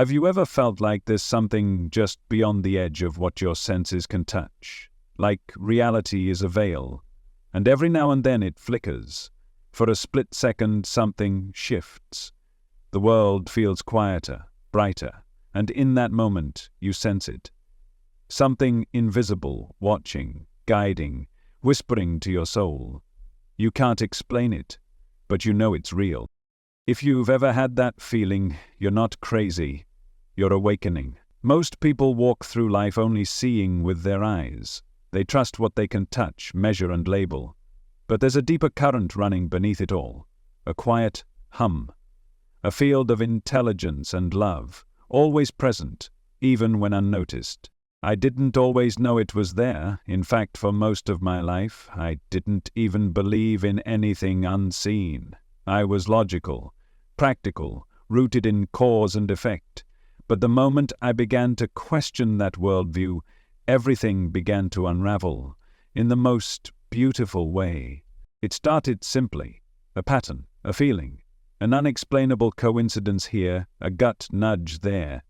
Have you ever felt like there's something just beyond the edge of what your senses can touch? Like reality is a veil, and every now and then it flickers. For a split second, something shifts. The world feels quieter, brighter, and in that moment, you sense it. Something invisible, watching, guiding, whispering to your soul. You can't explain it, but you know it's real. If you've ever had that feeling, you're not crazy. You're awakening. Most people walk through life only seeing with their eyes. They trust what they can touch, measure, and label. But there's a deeper current running beneath it all. A quiet hum. A field of intelligence and love, always present, even when unnoticed. I didn't always know it was there. In fact, for most of my life, I didn't even believe in anything unseen. I was logical, practical, rooted in cause and effect. But the moment I began to question that worldview, everything began to unravel, in the most beautiful way. It started simply, a pattern, a feeling, an unexplainable coincidence here, a gut nudge there.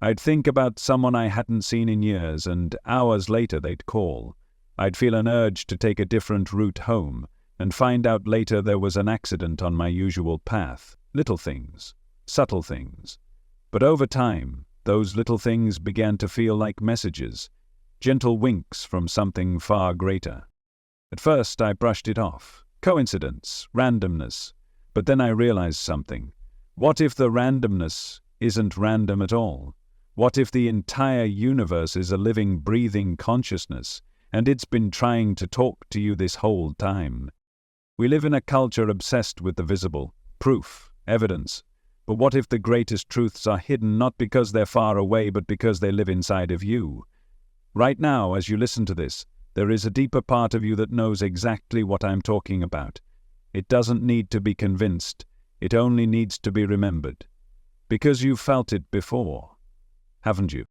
I'd think about someone I hadn't seen in years, and hours later they'd call. I'd feel an urge to take a different route home, and find out later there was an accident on my usual path. Little things, subtle things. But over time, those little things began to feel like messages, gentle winks from something far greater. At first I brushed it off. Coincidence, randomness. But then I realized something. What if the randomness isn't random at all? What if the entire universe is a living, breathing consciousness, and it's been trying to talk to you this whole time? We live in a culture obsessed with the visible, proof, evidence. But what if the greatest truths are hidden not because they're far away, but because they live inside of you? Right now, as you listen to this, there is a deeper part of you that knows exactly what I'm talking about. It doesn't need to be convinced. It only needs to be remembered. Because you've felt it before, haven't you?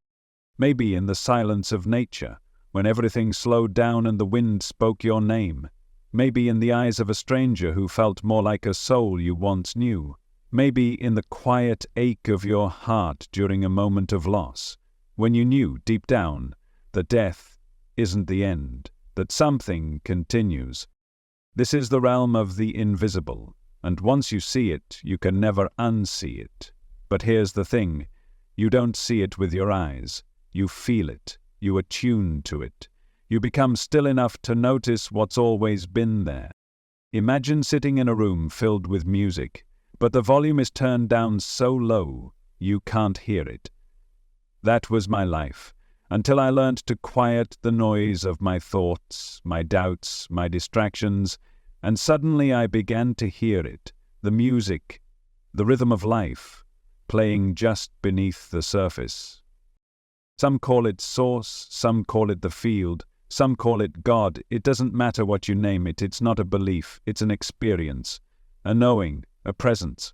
Maybe in the silence of nature, when everything slowed down and the wind spoke your name. Maybe in the eyes of a stranger who felt more like a soul you once knew. Maybe in the quiet ache of your heart during a moment of loss, when you knew deep down that death isn't the end, that something continues. This is the realm of the invisible, and once you see it, you can never unsee it. But here's the thing, you don't see it with your eyes. You feel it, you attune to it. You become still enough to notice what's always been there. Imagine sitting in a room filled with music, but the volume is turned down so low, you can't hear it. That was my life, until I learned to quiet the noise of my thoughts, my doubts, my distractions, and suddenly I began to hear it, the music, the rhythm of life, playing just beneath the surface. Some call it source, some call it the field, some call it God. It doesn't matter what you name it, it's not a belief, it's an experience, a knowing, a presence.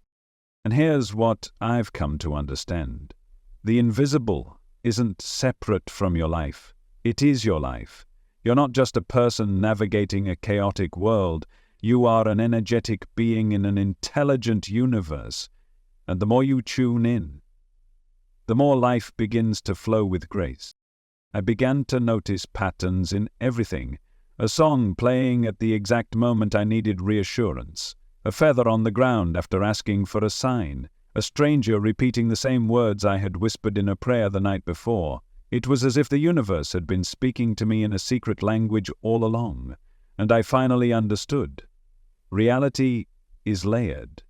And here's what I've come to understand. The invisible isn't separate from your life. It is your life. You're not just a person navigating a chaotic world. You are an energetic being in an intelligent universe. And the more you tune in, the more life begins to flow with grace. I began to notice patterns in everything. A song playing at the exact moment I needed reassurance. A feather on the ground after asking for a sign. A stranger repeating the same words I had whispered in a prayer the night before. It was as if the universe had been speaking to me in a secret language all along, and I finally understood. Reality is layered.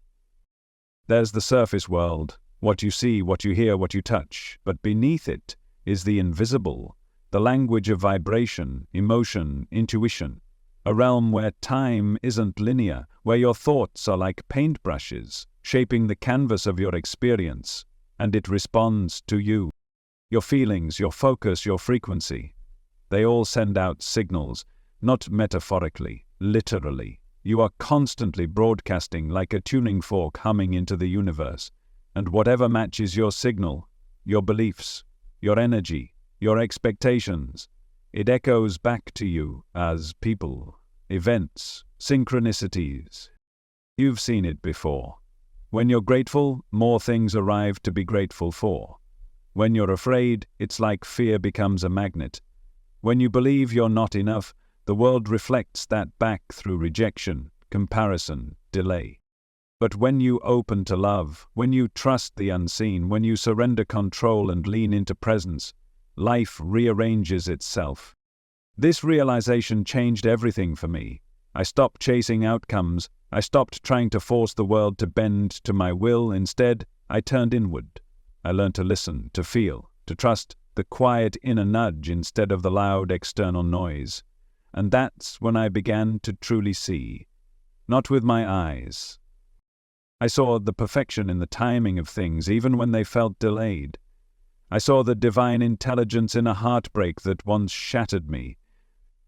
There's the surface world, what you see, what you hear, what you touch, but beneath it is the invisible, the language of vibration, emotion, intuition. A realm where time isn't linear, where your thoughts are like paintbrushes, shaping the canvas of your experience, and it responds to you. Your feelings, your focus, your frequency. They all send out signals, not metaphorically, literally. You are constantly broadcasting like a tuning fork humming into the universe, and whatever matches your signal, your beliefs, your energy, your expectations, it echoes back to you as people, events, synchronicities. You've seen it before. When you're grateful, more things arrive to be grateful for. When you're afraid, it's like fear becomes a magnet. When you believe you're not enough, the world reflects that back through rejection, comparison, delay. But when you open to love, when you trust the unseen, when you surrender control and lean into presence, life rearranges itself. This realization changed everything for me. I stopped chasing outcomes. I stopped trying to force the world to bend to my will. Instead, I turned inward. I learned to listen, to feel, to trust the quiet inner nudge instead of the loud external noise. And that's when I began to truly see. Not with my eyes. I saw the perfection in the timing of things, even when they felt delayed. I saw the divine intelligence in a heartbreak that once shattered me.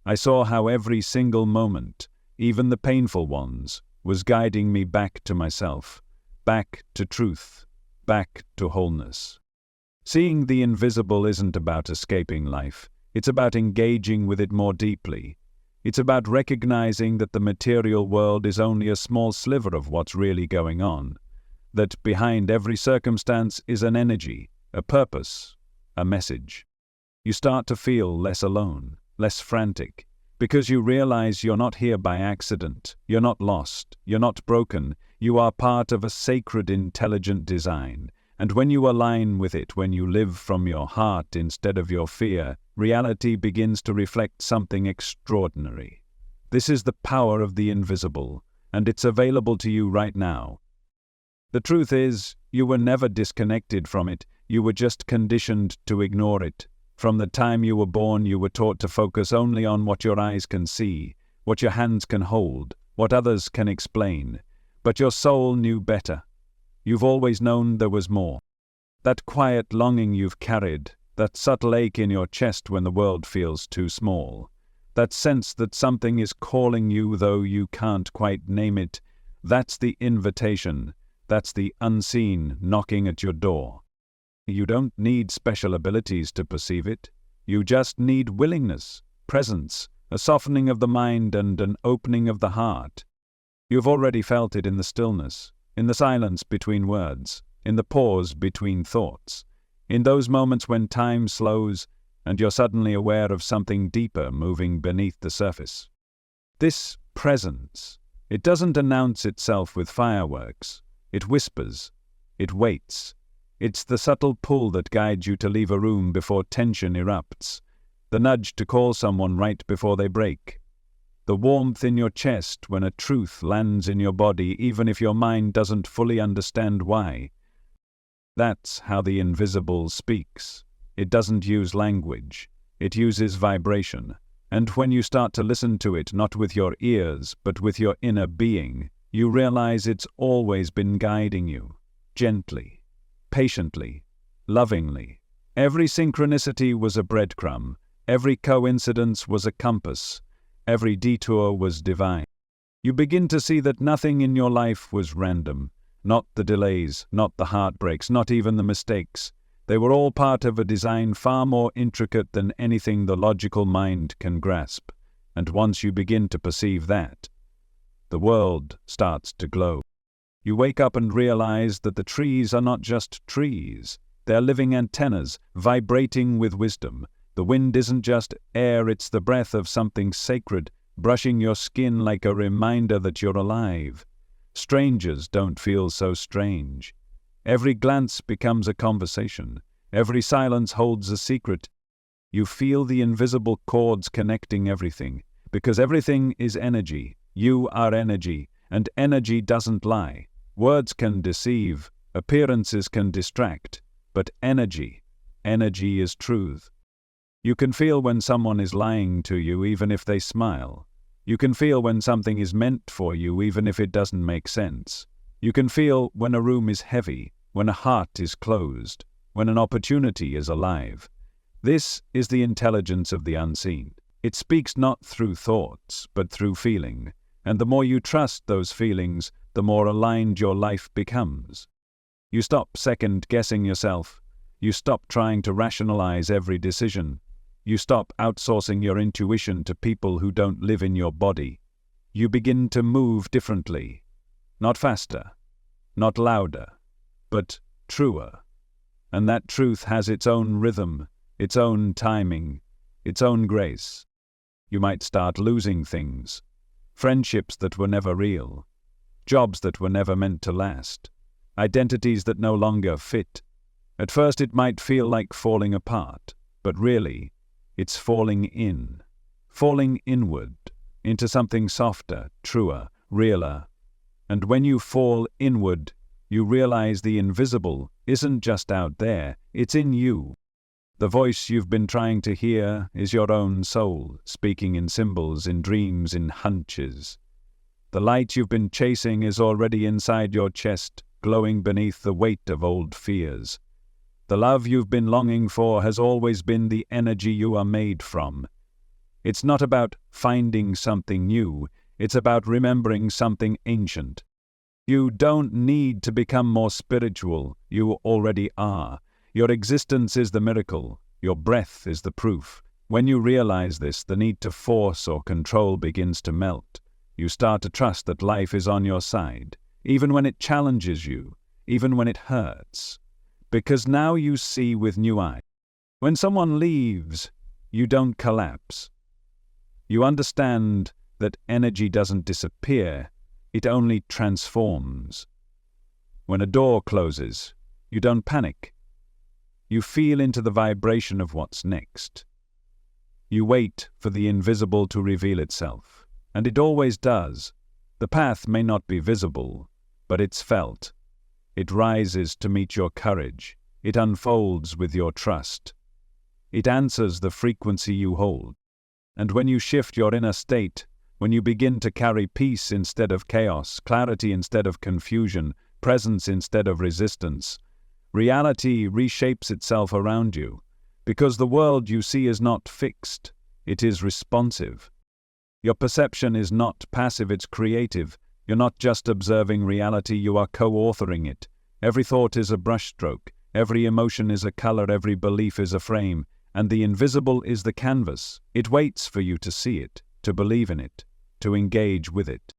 I saw how every single moment, even the painful ones, was guiding me back to myself, back to truth, back to wholeness. Seeing the invisible isn't about escaping life. It's about engaging with it more deeply. It's about recognizing that the material world is only a small sliver of what's really going on, that behind every circumstance is an energy, a purpose, a message. You start to feel less alone, less frantic, because you realize you're not here by accident, you're not lost, you're not broken, you are part of a sacred, intelligent design. And when you align with it, when you live from your heart instead of your fear, reality begins to reflect something extraordinary. This is the power of the invisible, and it's available to you right now. The truth is, you were never disconnected from it, you were just conditioned to ignore it. From the time you were born, you were taught to focus only on what your eyes can see, what your hands can hold, what others can explain. But your soul knew better. You've always known there was more. That quiet longing you've carried, that subtle ache in your chest when the world feels too small, that sense that something is calling you though you can't quite name it, that's the invitation, that's the unseen knocking at your door. You don't need special abilities to perceive it. You just need willingness, presence, a softening of the mind and an opening of the heart. You've already felt it in the stillness, in the silence between words, in the pause between thoughts, in those moments when time slows and you're suddenly aware of something deeper moving beneath the surface. This presence, it doesn't announce itself with fireworks. It whispers. It waits. It's the subtle pull that guides you to leave a room before tension erupts, the nudge to call someone right before they break, the warmth in your chest when a truth lands in your body even if your mind doesn't fully understand why. That's how the invisible speaks. It doesn't use language. It uses vibration. And when you start to listen to it not with your ears but with your inner being, you realize it's always been guiding you, gently, patiently, lovingly. Every synchronicity was a breadcrumb. Every coincidence was a compass. Every detour was divine. You begin to see that nothing in your life was random. Not the delays, not the heartbreaks, not even the mistakes. They were all part of a design far more intricate than anything the logical mind can grasp. And once you begin to perceive that, the world starts to glow. You wake up and realize that the trees are not just trees. They're living antennas, vibrating with wisdom. The wind isn't just air, it's the breath of something sacred, brushing your skin like a reminder that you're alive. Strangers don't feel so strange. Every glance becomes a conversation. Every silence holds a secret. You feel the invisible cords connecting everything, because everything is energy. You are energy, and energy doesn't lie. Words can deceive, appearances can distract, but energy is truth. You can feel when someone is lying to you even if they smile. You can feel when something is meant for you even if it doesn't make sense. You can feel when a room is heavy, when a heart is closed, when an opportunity is alive. This is the intelligence of the unseen. It speaks not through thoughts, but through feeling. And the more you trust those feelings, the more aligned your life becomes. You stop second-guessing yourself. You stop trying to rationalize every decision. You stop outsourcing your intuition to people who don't live in your body. You begin to move differently. Not faster, not louder, but truer. And that truth has its own rhythm, its own timing, its own grace. You might start losing things, friendships that were never real, jobs that were never meant to last, identities that no longer fit. At first it might feel like falling apart, but really, it's falling inward, into something softer, truer, realer. And when you fall inward, you realize the invisible isn't just out there, it's in you. The voice you've been trying to hear is your own soul, speaking in symbols, in dreams, in hunches. The light you've been chasing is already inside your chest, glowing beneath the weight of old fears. The love you've been longing for has always been the energy you are made from. It's not about finding something new, it's about remembering something ancient. You don't need to become more spiritual, you already are. Your existence is the miracle, your breath is the proof. When you realize this, the need to force or control begins to melt. You start to trust that life is on your side, even when it challenges you, even when it hurts. Because now you see with new eyes. When someone leaves, you don't collapse. You understand that energy doesn't disappear, it only transforms. When a door closes, you don't panic. You feel into the vibration of what's next. You wait for the invisible to reveal itself, and it always does. The path may not be visible, but it's felt. It rises to meet your courage. It unfolds with your trust. It answers the frequency you hold. And when you shift your inner state, when you begin to carry peace instead of chaos, clarity instead of confusion, presence instead of resistance, reality reshapes itself around you, because the world you see is not fixed, it is responsive. Your perception is not passive, it's creative. You're not just observing reality, you are co-authoring it. Every thought is a brushstroke, every emotion is a color, every belief is a frame, and the invisible is the canvas. It waits for you to see it, to believe in it, to engage with it.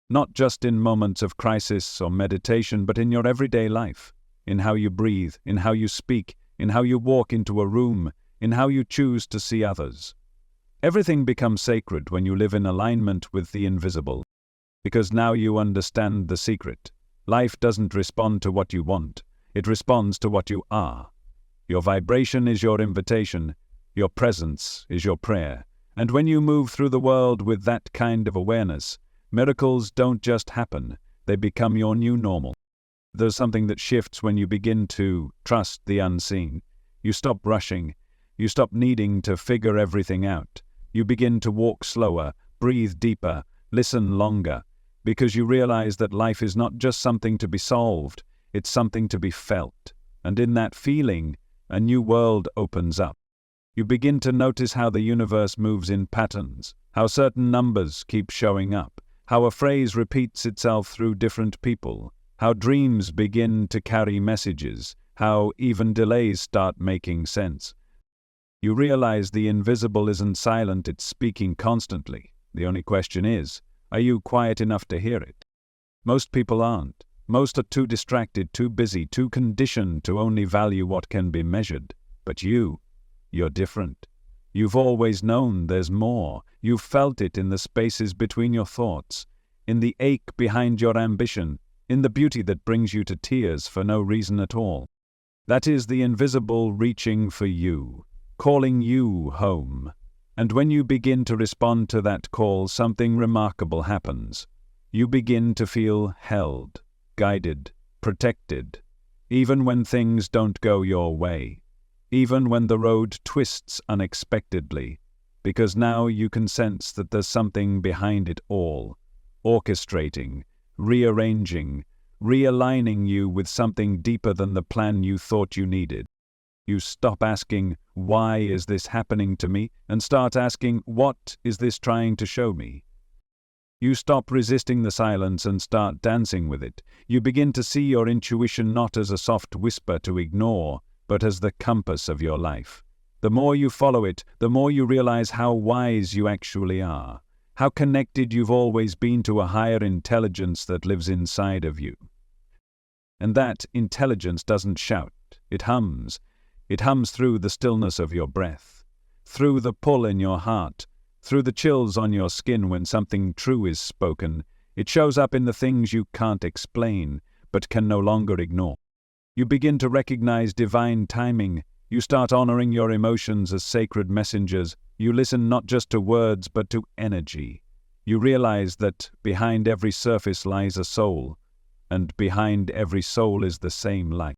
Not just in moments of crisis or meditation, but in your everyday life. In how you breathe, in how you speak, in how you walk into a room, in how you choose to see others. Everything becomes sacred when you live in alignment with the invisible, because now you understand the secret. Life doesn't respond to what you want, it responds to what you are. Your vibration is your invitation, your presence is your prayer. And when you move through the world with that kind of awareness, miracles don't just happen, they become your new normal. There's something that shifts when you begin to trust the unseen. You stop rushing. You stop needing to figure everything out. You begin to walk slower, breathe deeper, listen longer, because you realize that life is not just something to be solved, it's something to be felt. And in that feeling, a new world opens up. You begin to notice how the universe moves in patterns, how certain numbers keep showing up, how a phrase repeats itself through different people, how dreams begin to carry messages, how even delays start making sense. You realize the invisible isn't silent, it's speaking constantly. The only question is, are you quiet enough to hear it? Most people aren't. Most are too distracted, too busy, too conditioned to only value what can be measured. But you're different. You've always known there's more. You've felt it in the spaces between your thoughts, in the ache behind your ambition, in the beauty that brings you to tears for no reason at all. That is the invisible reaching for you, calling you home. And when you begin to respond to that call, something remarkable happens. You begin to feel held, guided, protected, even when things don't go your way, even when the road twists unexpectedly, because now you can sense that there's something behind it all, orchestrating, rearranging, realigning you with something deeper than the plan you thought you needed. You stop asking, why is this happening to me? And start asking, what is this trying to show me? You stop resisting the silence and start dancing with it. You begin to see your intuition not as a soft whisper to ignore, but as the compass of your life. The more you follow it, the more you realize how wise you actually are, how connected you've always been to a higher intelligence that lives inside of you. And that intelligence doesn't shout, it hums. It hums through the stillness of your breath, through the pull in your heart, through the chills on your skin when something true is spoken. It shows up in the things you can't explain, but can no longer ignore. You begin to recognize divine timing. You start honoring your emotions as sacred messengers. You listen not just to words, but to energy. You realize that behind every surface lies a soul, and behind every soul is the same light.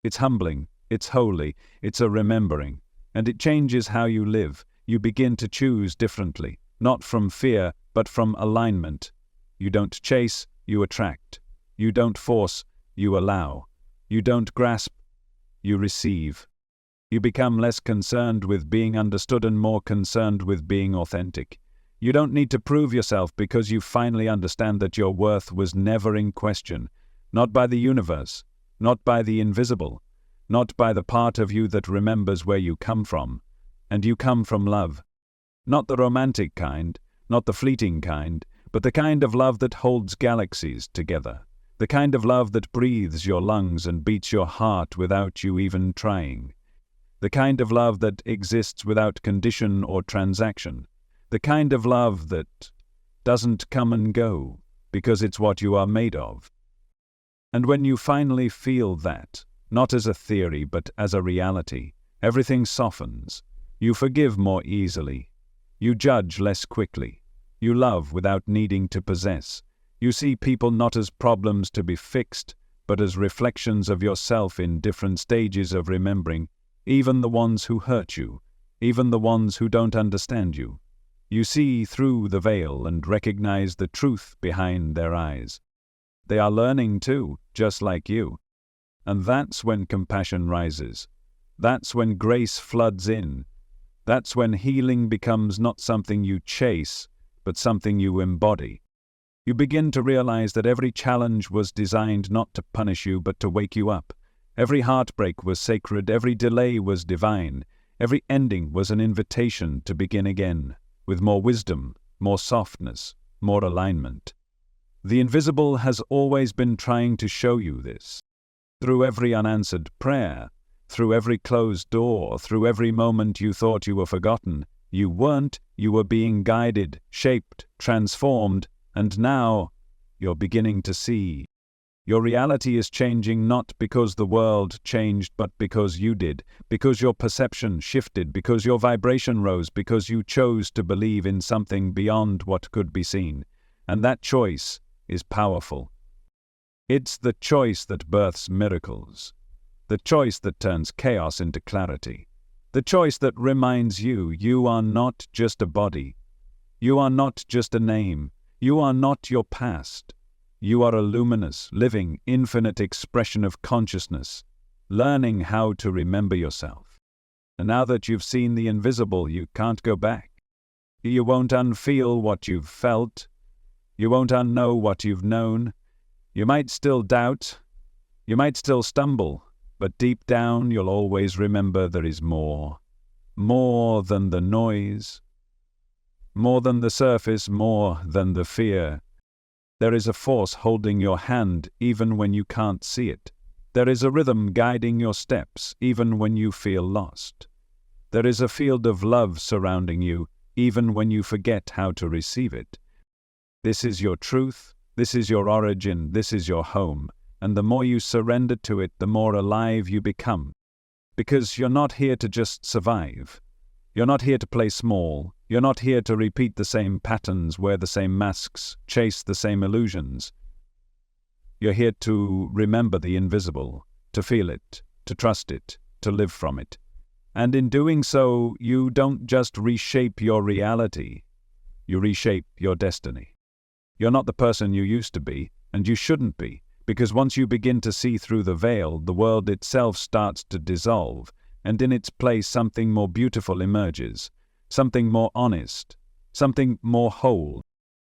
It's humbling, it's holy, it's a remembering, and it changes how you live. You begin to choose differently, not from fear, but from alignment. You don't chase, you attract. You don't force, you allow. You don't grasp, you receive. You become less concerned with being understood and more concerned with being authentic. You don't need to prove yourself because you finally understand that your worth was never in question, not by the universe, not by the invisible, not by the part of you that remembers where you come from. And you come from love. Not the romantic kind, not the fleeting kind, but the kind of love that holds galaxies together. The kind of love that breathes your lungs and beats your heart without you even trying. The kind of love that exists without condition or transaction. The kind of love that doesn't come and go because it's what you are made of. And when you finally feel that, not as a theory but as a reality, everything softens. You forgive more easily. You judge less quickly. You love without needing to possess. You see people not as problems to be fixed, but as reflections of yourself in different stages of remembering, even the ones who hurt you, even the ones who don't understand you. You see through the veil and recognize the truth behind their eyes. They are learning too, just like you. And that's when compassion rises. That's when grace floods in. That's when healing becomes not something you chase, but something you embody. You begin to realize that every challenge was designed not to punish you, but to wake you up. Every heartbreak was sacred, every delay was divine, every ending was an invitation to begin again, with more wisdom, more softness, more alignment. The invisible has always been trying to show you this. Through every unanswered prayer, through every closed door, through every moment you thought you were forgotten, you weren't, you were being guided, shaped, transformed, and now you're beginning to see. Your reality is changing not because the world changed, but because you did, because your perception shifted, because your vibration rose, because you chose to believe in something beyond what could be seen. And that choice is powerful. It's the choice that births miracles. The choice that turns chaos into clarity. The choice that reminds you, you are not just a body. You are not just a name. You are not your past. You are a luminous, living, infinite expression of consciousness, learning how to remember yourself. And now that you've seen the invisible, you can't go back. You won't unfeel what you've felt. You won't unknow what you've known. You might still doubt. You might still stumble. But deep down, you'll always remember there is more. More than the noise. More than the surface, more than the fear. There is a force holding your hand even when you can't see it. There is a rhythm guiding your steps even when you feel lost. There is a field of love surrounding you even when you forget how to receive it. This is your truth, this is your origin, this is your home. And the more you surrender to it, the more alive you become. Because you're not here to just survive. You're not here to play small. You're not here to repeat the same patterns, wear the same masks, chase the same illusions. You're here to remember the invisible, to feel it, to trust it, to live from it. And in doing so, you don't just reshape your reality. You reshape your destiny. You're not the person you used to be, and you shouldn't be. Because once you begin to see through the veil, the world itself starts to dissolve, and in its place something more beautiful emerges, something more honest, something more whole.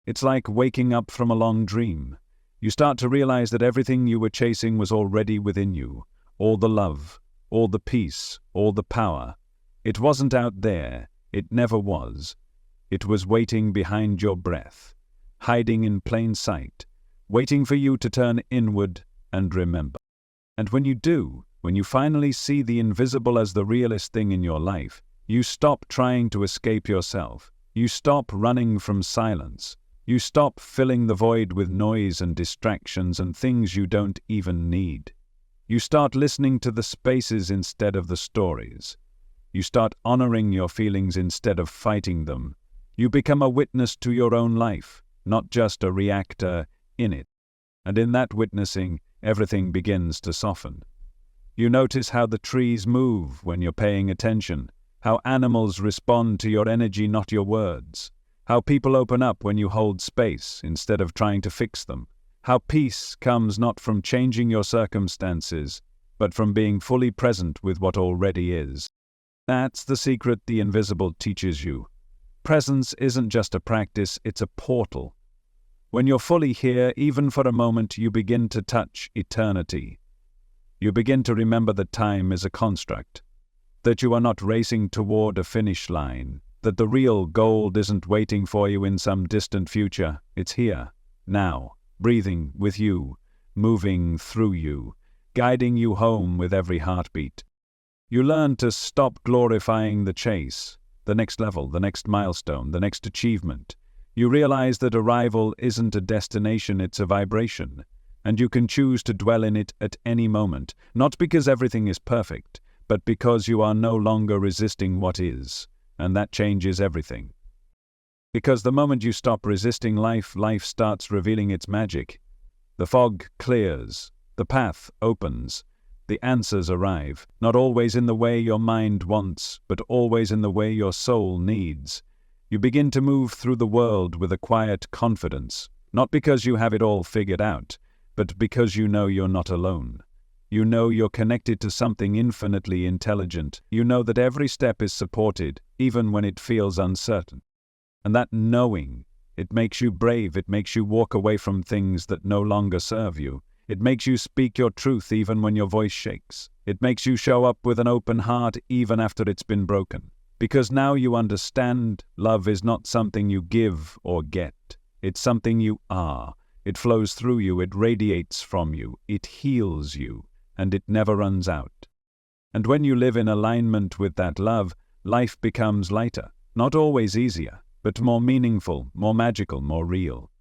It's like waking up from a long dream. You start to realize that everything you were chasing was already within you, all the love, all the peace, all the power. It wasn't out there, it never was. It was waiting behind your breath, hiding in plain sight, waiting for you to turn inward and remember. And when you do, when you finally see the invisible as the realest thing in your life, you stop trying to escape yourself. You stop running from silence. You stop filling the void with noise and distractions and things you don't even need. You start listening to the spaces instead of the stories. You start honoring your feelings instead of fighting them. You become a witness to your own life, not just a reactor in it. And in that witnessing, everything begins to soften. You notice how the trees move when you're paying attention, how animals respond to your energy, not your words, how people open up when you hold space instead of trying to fix them, how peace comes not from changing your circumstances, but from being fully present with what already is. That's the secret the invisible teaches you. Presence isn't just a practice, it's a portal. When you're fully here, even for a moment, you begin to touch eternity. You begin to remember that time is a construct, that you are not racing toward a finish line, that the real gold isn't waiting for you in some distant future. It's here, now, breathing with you, moving through you, guiding you home with every heartbeat. You learn to stop glorifying the chase, the next level, the next milestone, the next achievement. You realize that arrival isn't a destination, it's a vibration, and you can choose to dwell in it at any moment, not because everything is perfect, but because you are no longer resisting what is, and that changes everything. Because the moment you stop resisting life, life starts revealing its magic. The fog clears, the path opens, the answers arrive, not always in the way your mind wants, but always in the way your soul needs. You begin to move through the world with a quiet confidence, not because you have it all figured out, but because you know you're not alone. You know you're connected to something infinitely intelligent. You know that every step is supported, even when it feels uncertain. And that knowing, it makes you brave, it makes you walk away from things that no longer serve you. It makes you speak your truth even when your voice shakes. It makes you show up with an open heart even after it's been broken. Because now you understand love is not something you give or get. It's something you are. It flows through you, it radiates from you, it heals you, and it never runs out. And when you live in alignment with that love, life becomes lighter, not always easier, but more meaningful, more magical, more real.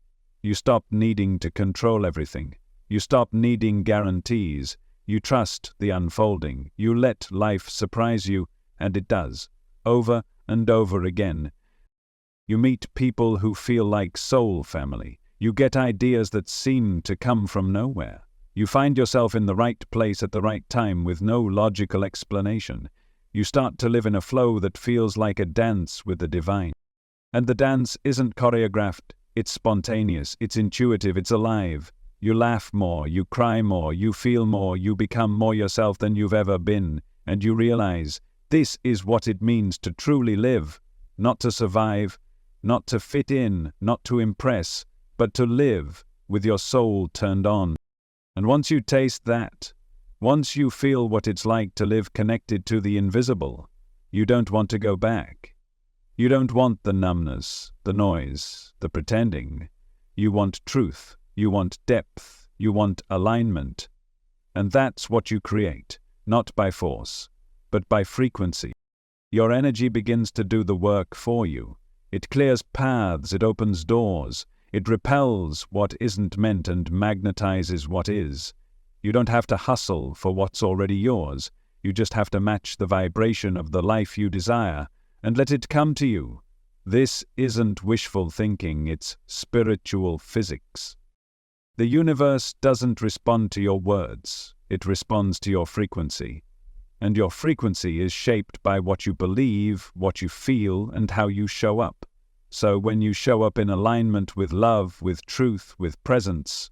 You stop needing to control everything. You stop needing guarantees. You trust the unfolding. You let life surprise you, and it does, over and over again. You meet people who feel like soul family. You get ideas that seem to come from nowhere. You find yourself in the right place at the right time with no logical explanation. You start to live in a flow that feels like a dance with the divine. And the dance isn't choreographed, it's spontaneous, it's intuitive, it's alive. You laugh more, you cry more, you feel more, you become more yourself than you've ever been, and you realize this is what it means to truly live, not to survive, not to fit in, not to impress, but to live with your soul turned on. And once you taste that, once you feel what it's like to live connected to the invisible, you don't want to go back. You don't want the numbness, the noise, the pretending. You want truth, you want depth, you want alignment. And that's what you create, not by force, but by frequency. Your energy begins to do the work for you. It clears paths, it opens doors, it repels what isn't meant and magnetizes what is. You don't have to hustle for what's already yours. You just have to match the vibration of the life you desire and let it come to you. This isn't wishful thinking, it's spiritual physics. The universe doesn't respond to your words, it responds to your frequency. And your frequency is shaped by what you believe, what you feel, and how you show up. So when you show up in alignment with love, with truth, with presence,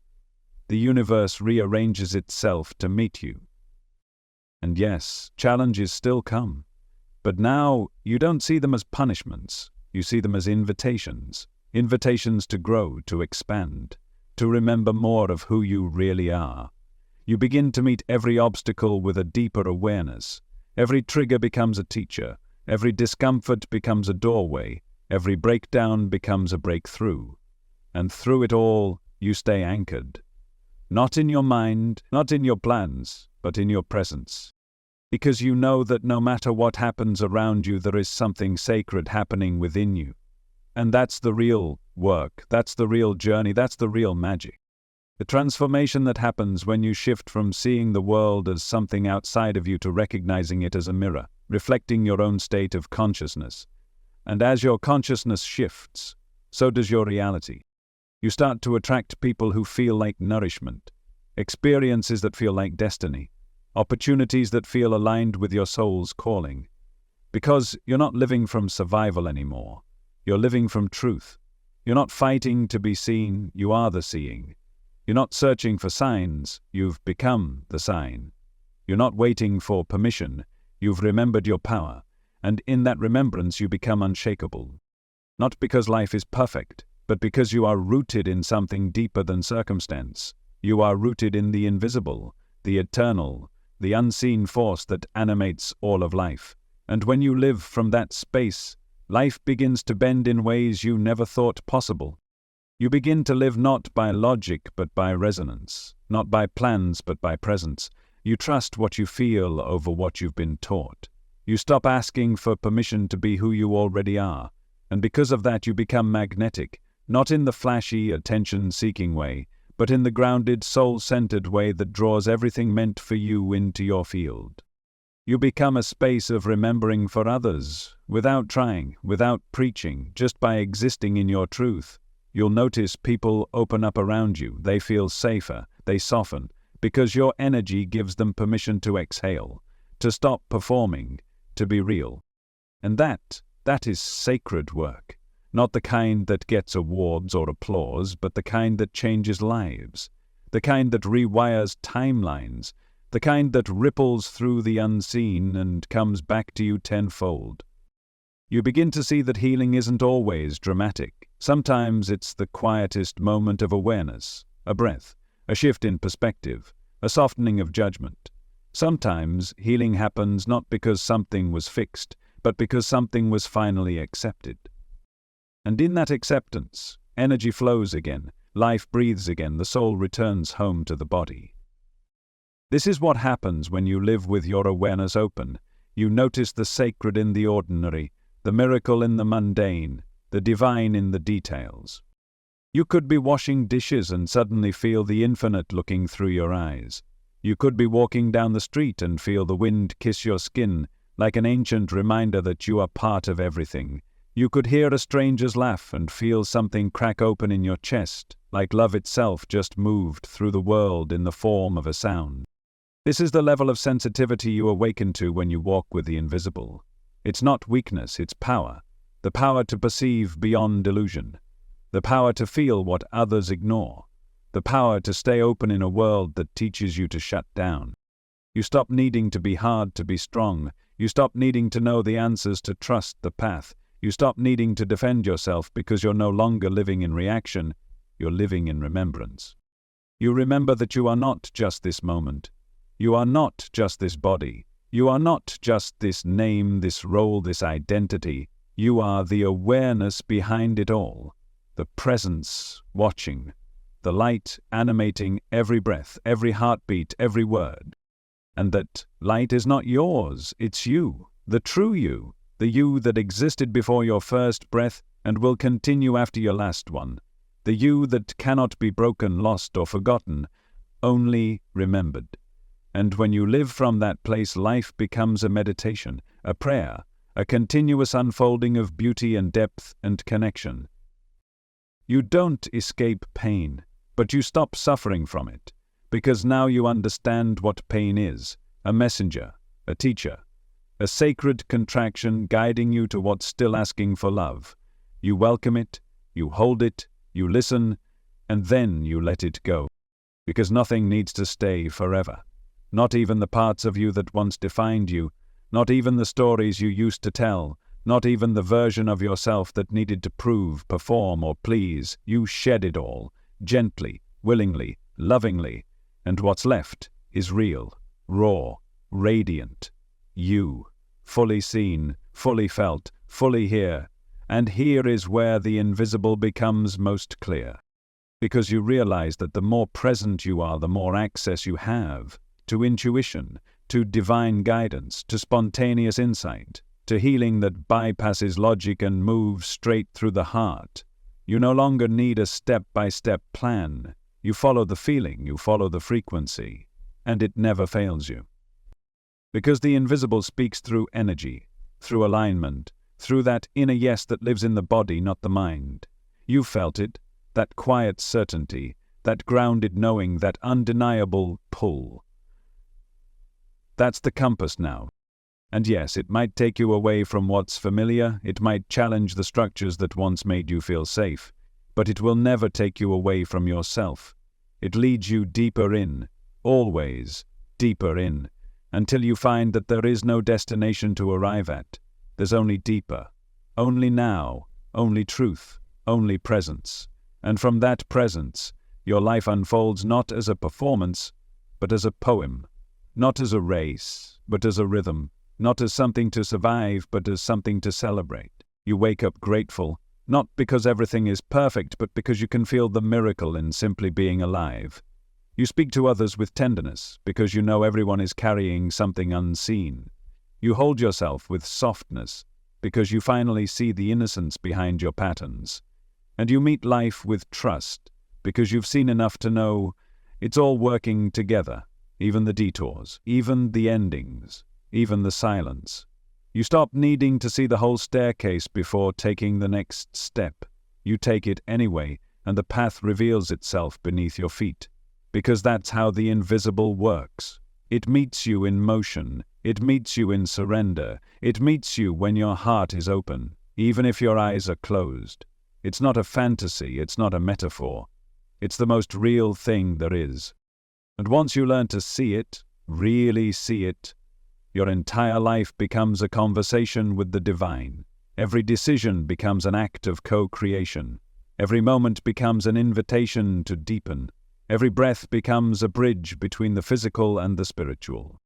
the universe rearranges itself to meet you. And yes, challenges still come. But now you don't see them as punishments. You see them as invitations. Invitations to grow, to expand, to remember more of who you really are. You begin to meet every obstacle with a deeper awareness. Every trigger becomes a teacher. Every discomfort becomes a doorway. Every breakdown becomes a breakthrough. And through it all, you stay anchored. Not in your mind, not in your plans, but in your presence. Because you know that no matter what happens around you, there is something sacred happening within you. And that's the real work, that's the real journey, that's the real magic. The transformation that happens when you shift from seeing the world as something outside of you to recognizing it as a mirror, reflecting your own state of consciousness. And as your consciousness shifts, so does your reality. You start to attract people who feel like nourishment, experiences that feel like destiny, opportunities that feel aligned with your soul's calling. Because you're not living from survival anymore. You're living from truth. You're not fighting to be seen, you are the seeing. You're not searching for signs, you've become the sign. You're not waiting for permission, you've remembered your power, and in that remembrance you become unshakable. Not because life is perfect, but because you are rooted in something deeper than circumstance. You are rooted in the invisible, the eternal, the unseen force that animates all of life. And when you live from that space, life begins to bend in ways you never thought possible. You begin to live not by logic but by resonance, not by plans but by presence. You trust what you feel over what you've been taught. You stop asking for permission to be who you already are, and because of that you become magnetic, not in the flashy, attention-seeking way, but in the grounded, soul-centered way that draws everything meant for you into your field. You become a space of remembering for others, without trying, without preaching, just by existing in your truth. You'll notice people open up around you, they feel safer, they soften, because your energy gives them permission to exhale, to stop performing, to be real. And that is sacred work, not the kind that gets awards or applause, but the kind that changes lives, the kind that rewires timelines, the kind that ripples through the unseen and comes back to you tenfold. You begin to see that healing isn't always dramatic. Sometimes it's the quietest moment of awareness, a breath, a shift in perspective, a softening of judgment. Sometimes healing happens not because something was fixed, but because something was finally accepted. And in that acceptance, energy flows again, life breathes again, the soul returns home to the body. This is what happens when you live with your awareness open. You notice the sacred in the ordinary, the miracle in the mundane, the divine in the details. You could be washing dishes and suddenly feel the infinite looking through your eyes. You could be walking down the street and feel the wind kiss your skin, like an ancient reminder that you are part of everything. You could hear a stranger's laugh and feel something crack open in your chest, like love itself just moved through the world in the form of a sound. This is the level of sensitivity you awaken to when you walk with the invisible. It's not weakness, it's power. The power to perceive beyond illusion. The power to feel what others ignore. The power to stay open in a world that teaches you to shut down. You stop needing to be hard to be strong. You stop needing to know the answers to trust the path. You stop needing to defend yourself because you're no longer living in reaction. You're living in remembrance. You remember that you are not just this moment. You are not just this body. You are not just this name, this role, this identity. You are the awareness behind it all. The presence watching. The light animating every breath, every heartbeat, every word. And that light is not yours, it's you, the true you, the you that existed before your first breath and will continue after your last one, the you that cannot be broken, lost, or forgotten, only remembered. And when you live from that place, life becomes a meditation, a prayer, a continuous unfolding of beauty and depth and connection. You don't escape pain, but you stop suffering from it, because now you understand what pain is, a messenger, a teacher, a sacred contraction guiding you to what's still asking for love. You welcome it, you hold it, you listen, and then you let it go, because nothing needs to stay forever. Not even the parts of you that once defined you, not even the stories you used to tell, not even the version of yourself that needed to prove, perform, or please. You shed it all, gently, willingly, lovingly, and what's left is real, raw, radiant. You, fully seen, fully felt, fully here, and here is where the invisible becomes most clear. Because you realize that the more present you are, the more access you have to intuition, to divine guidance, to spontaneous insight, to healing that bypasses logic and moves straight through the heart. You no longer need a step-by-step plan. You follow the feeling, you follow the frequency, and it never fails you. Because the invisible speaks through energy, through alignment, through that inner yes that lives in the body, not the mind. You felt it, that quiet certainty, that grounded knowing, that undeniable pull. That's the compass now. And yes, it might take you away from what's familiar, it might challenge the structures that once made you feel safe, but it will never take you away from yourself. It leads you deeper in, always deeper in, until you find that there is no destination to arrive at. There's only deeper, only now, only truth, only presence. And from that presence, your life unfolds not as a performance, but as a poem, not as a race, but as a rhythm, not as something to survive, but as something to celebrate. You wake up grateful, not because everything is perfect, but because you can feel the miracle in simply being alive. You speak to others with tenderness, because you know everyone is carrying something unseen. You hold yourself with softness, because you finally see the innocence behind your patterns. And you meet life with trust, because you've seen enough to know it's all working together, even the detours, even the endings, even the silence. You stop needing to see the whole staircase before taking the next step. You take it anyway, and the path reveals itself beneath your feet. Because that's how the invisible works. It meets you in motion, it meets you in surrender, it meets you when your heart is open, even if your eyes are closed. It's not a fantasy, it's not a metaphor. It's the most real thing there is. And once you learn to see it, really see it, your entire life becomes a conversation with the divine. Every decision becomes an act of co-creation. Every moment becomes an invitation to deepen. Every breath becomes a bridge between the physical and the spiritual.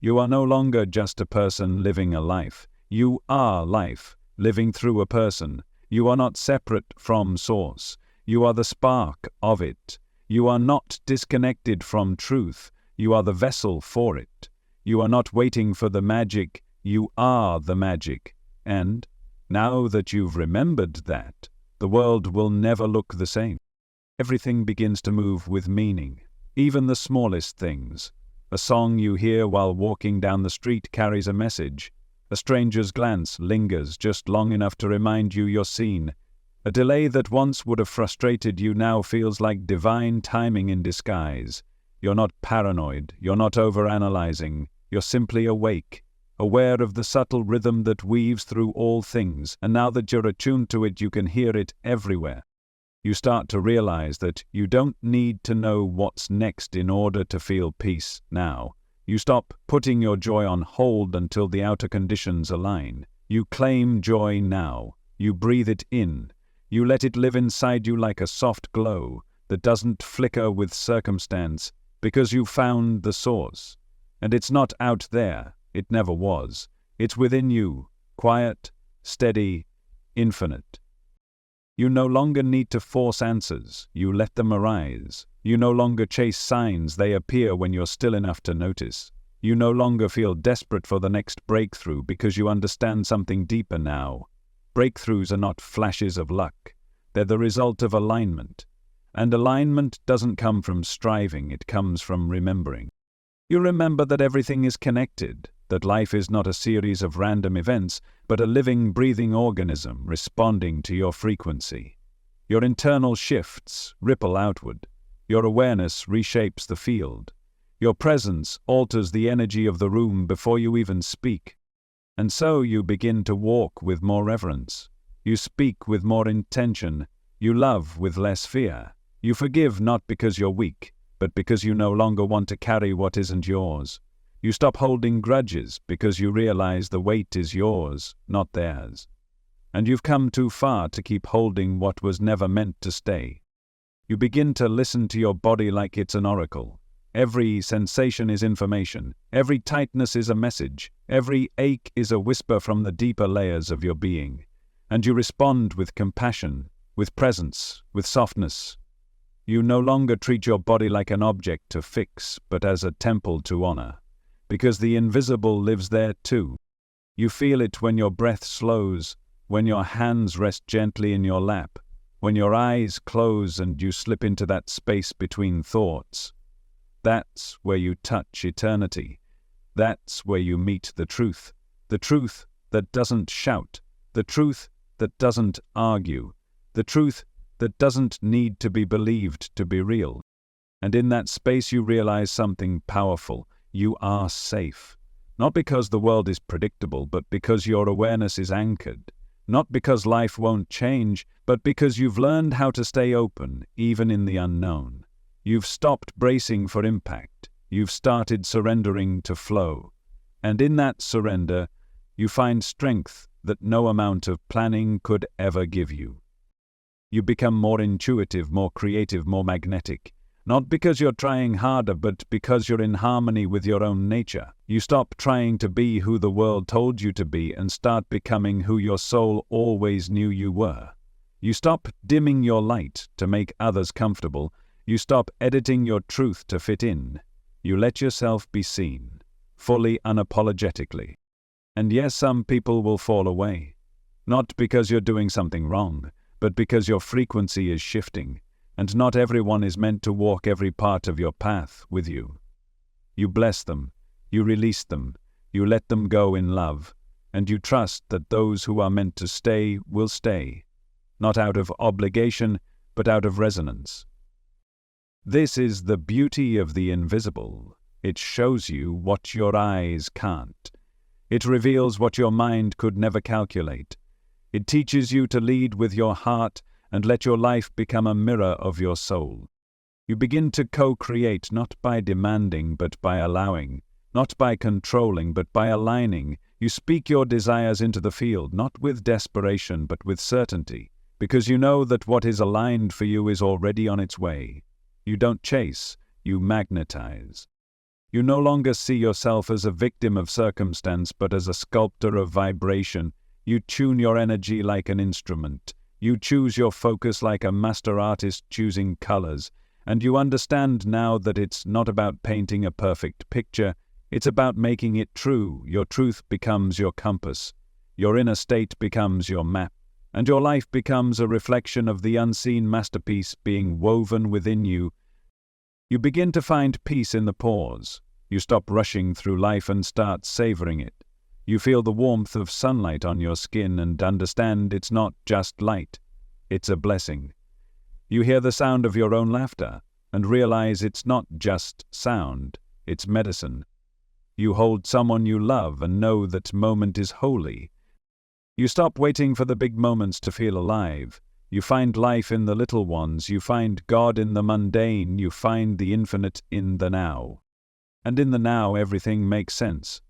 You are no longer just a person living a life. You are life, living through a person. You are not separate from Source. You are the spark of it. You are not disconnected from truth. You are the vessel for it. You are not waiting for the magic. You are the magic. And, now that you've remembered that, the world will never look the same. Everything begins to move with meaning, even the smallest things. A song you hear while walking down the street carries a message. A stranger's glance lingers just long enough to remind you you're seen. A delay that once would have frustrated you now feels like divine timing in disguise. You're not paranoid, you're not overanalyzing, you're simply awake, aware of the subtle rhythm that weaves through all things, and now that you're attuned to it, you can hear it everywhere. You start to realize that you don't need to know what's next in order to feel peace now. You stop putting your joy on hold until the outer conditions align. You claim joy now. You breathe it in. You let it live inside you like a soft glow that doesn't flicker with circumstance because you found the source. And it's not out there. It never was. It's within you, quiet, steady, infinite. You no longer need to force answers. You let them arise. You no longer chase signs. They appear when you're still enough to notice. You no longer feel desperate for the next breakthrough because you understand something deeper now. Breakthroughs are not flashes of luck. They're the result of alignment. And alignment doesn't come from striving. It comes from remembering. You remember that everything is connected, that life is not a series of random events, but a living, breathing organism responding to your frequency. Your internal shifts ripple outward. Your awareness reshapes the field. Your presence alters the energy of the room before you even speak. And so you begin to walk with more reverence. You speak with more intention. You love with less fear. You forgive not because you're weak, but because you no longer want to carry what isn't yours. You stop holding grudges because you realize the weight is yours, not theirs. And you've come too far to keep holding what was never meant to stay. You begin to listen to your body like it's an oracle. Every sensation is information. Every tightness is a message. Every ache is a whisper from the deeper layers of your being. And you respond with compassion, with presence, with softness. You no longer treat your body like an object to fix, but as a temple to honor, because the invisible lives there too. You feel it when your breath slows, when your hands rest gently in your lap, when your eyes close and you slip into that space between thoughts. That's where you touch eternity. That's where you meet the truth that doesn't shout, the truth that doesn't argue, the truth that doesn't need to be believed to be real. And in that space you realize something powerful. You are safe. Not because the world is predictable, but because your awareness is anchored. Not because life won't change, but because you've learned how to stay open, even in the unknown. You've stopped bracing for impact. You've started surrendering to flow. And in that surrender, you find strength that no amount of planning could ever give you. You become more intuitive, more creative, more magnetic. Not because you're trying harder, but because you're in harmony with your own nature. You stop trying to be who the world told you to be and start becoming who your soul always knew you were. You stop dimming your light to make others comfortable. You stop editing your truth to fit in. You let yourself be seen, fully, unapologetically. And yes, some people will fall away. Not because you're doing something wrong, but because your frequency is shifting. And not everyone is meant to walk every part of your path with you. You bless them, you release them, you let them go in love, and you trust that those who are meant to stay will stay, not out of obligation, but out of resonance. This is the beauty of the invisible. It shows you what your eyes can't. It reveals what your mind could never calculate. It teaches you to lead with your heart and let your life become a mirror of your soul. You begin to co-create not by demanding but by allowing, not by controlling but by aligning. You speak your desires into the field, not with desperation but with certainty, because you know that what is aligned for you is already on its way. You don't chase, you magnetize. You no longer see yourself as a victim of circumstance but as a sculptor of vibration. You tune your energy like an instrument. You choose your focus like a master artist choosing colors, and you understand now that it's not about painting a perfect picture, it's about making it true. Your truth becomes your compass, your inner state becomes your map, and your life becomes a reflection of the unseen masterpiece being woven within you. You begin to find peace in the pause. You stop rushing through life and start savoring it. You feel the warmth of sunlight on your skin and understand it's not just light, it's a blessing. You hear the sound of your own laughter and realize it's not just sound, it's medicine. You hold someone you love and know that moment is holy. You stop waiting for the big moments to feel alive. You find life in the little ones, you find God in the mundane, you find the infinite in the now. And in the now everything makes sense.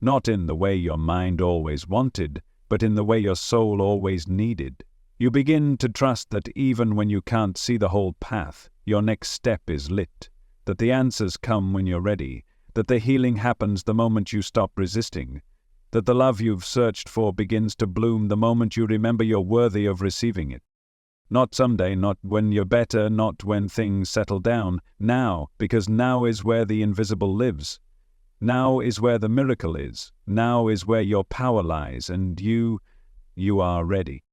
Not in the way your mind always wanted, but in the way your soul always needed. You begin to trust that even when you can't see the whole path, your next step is lit, that the answers come when you're ready, that the healing happens the moment you stop resisting, that the love you've searched for begins to bloom the moment you remember you're worthy of receiving it. Not someday, not when you're better, not when things settle down. Now, because now is where the invisible lives. Now is where the miracle is. Now is where your power lies, and you are ready.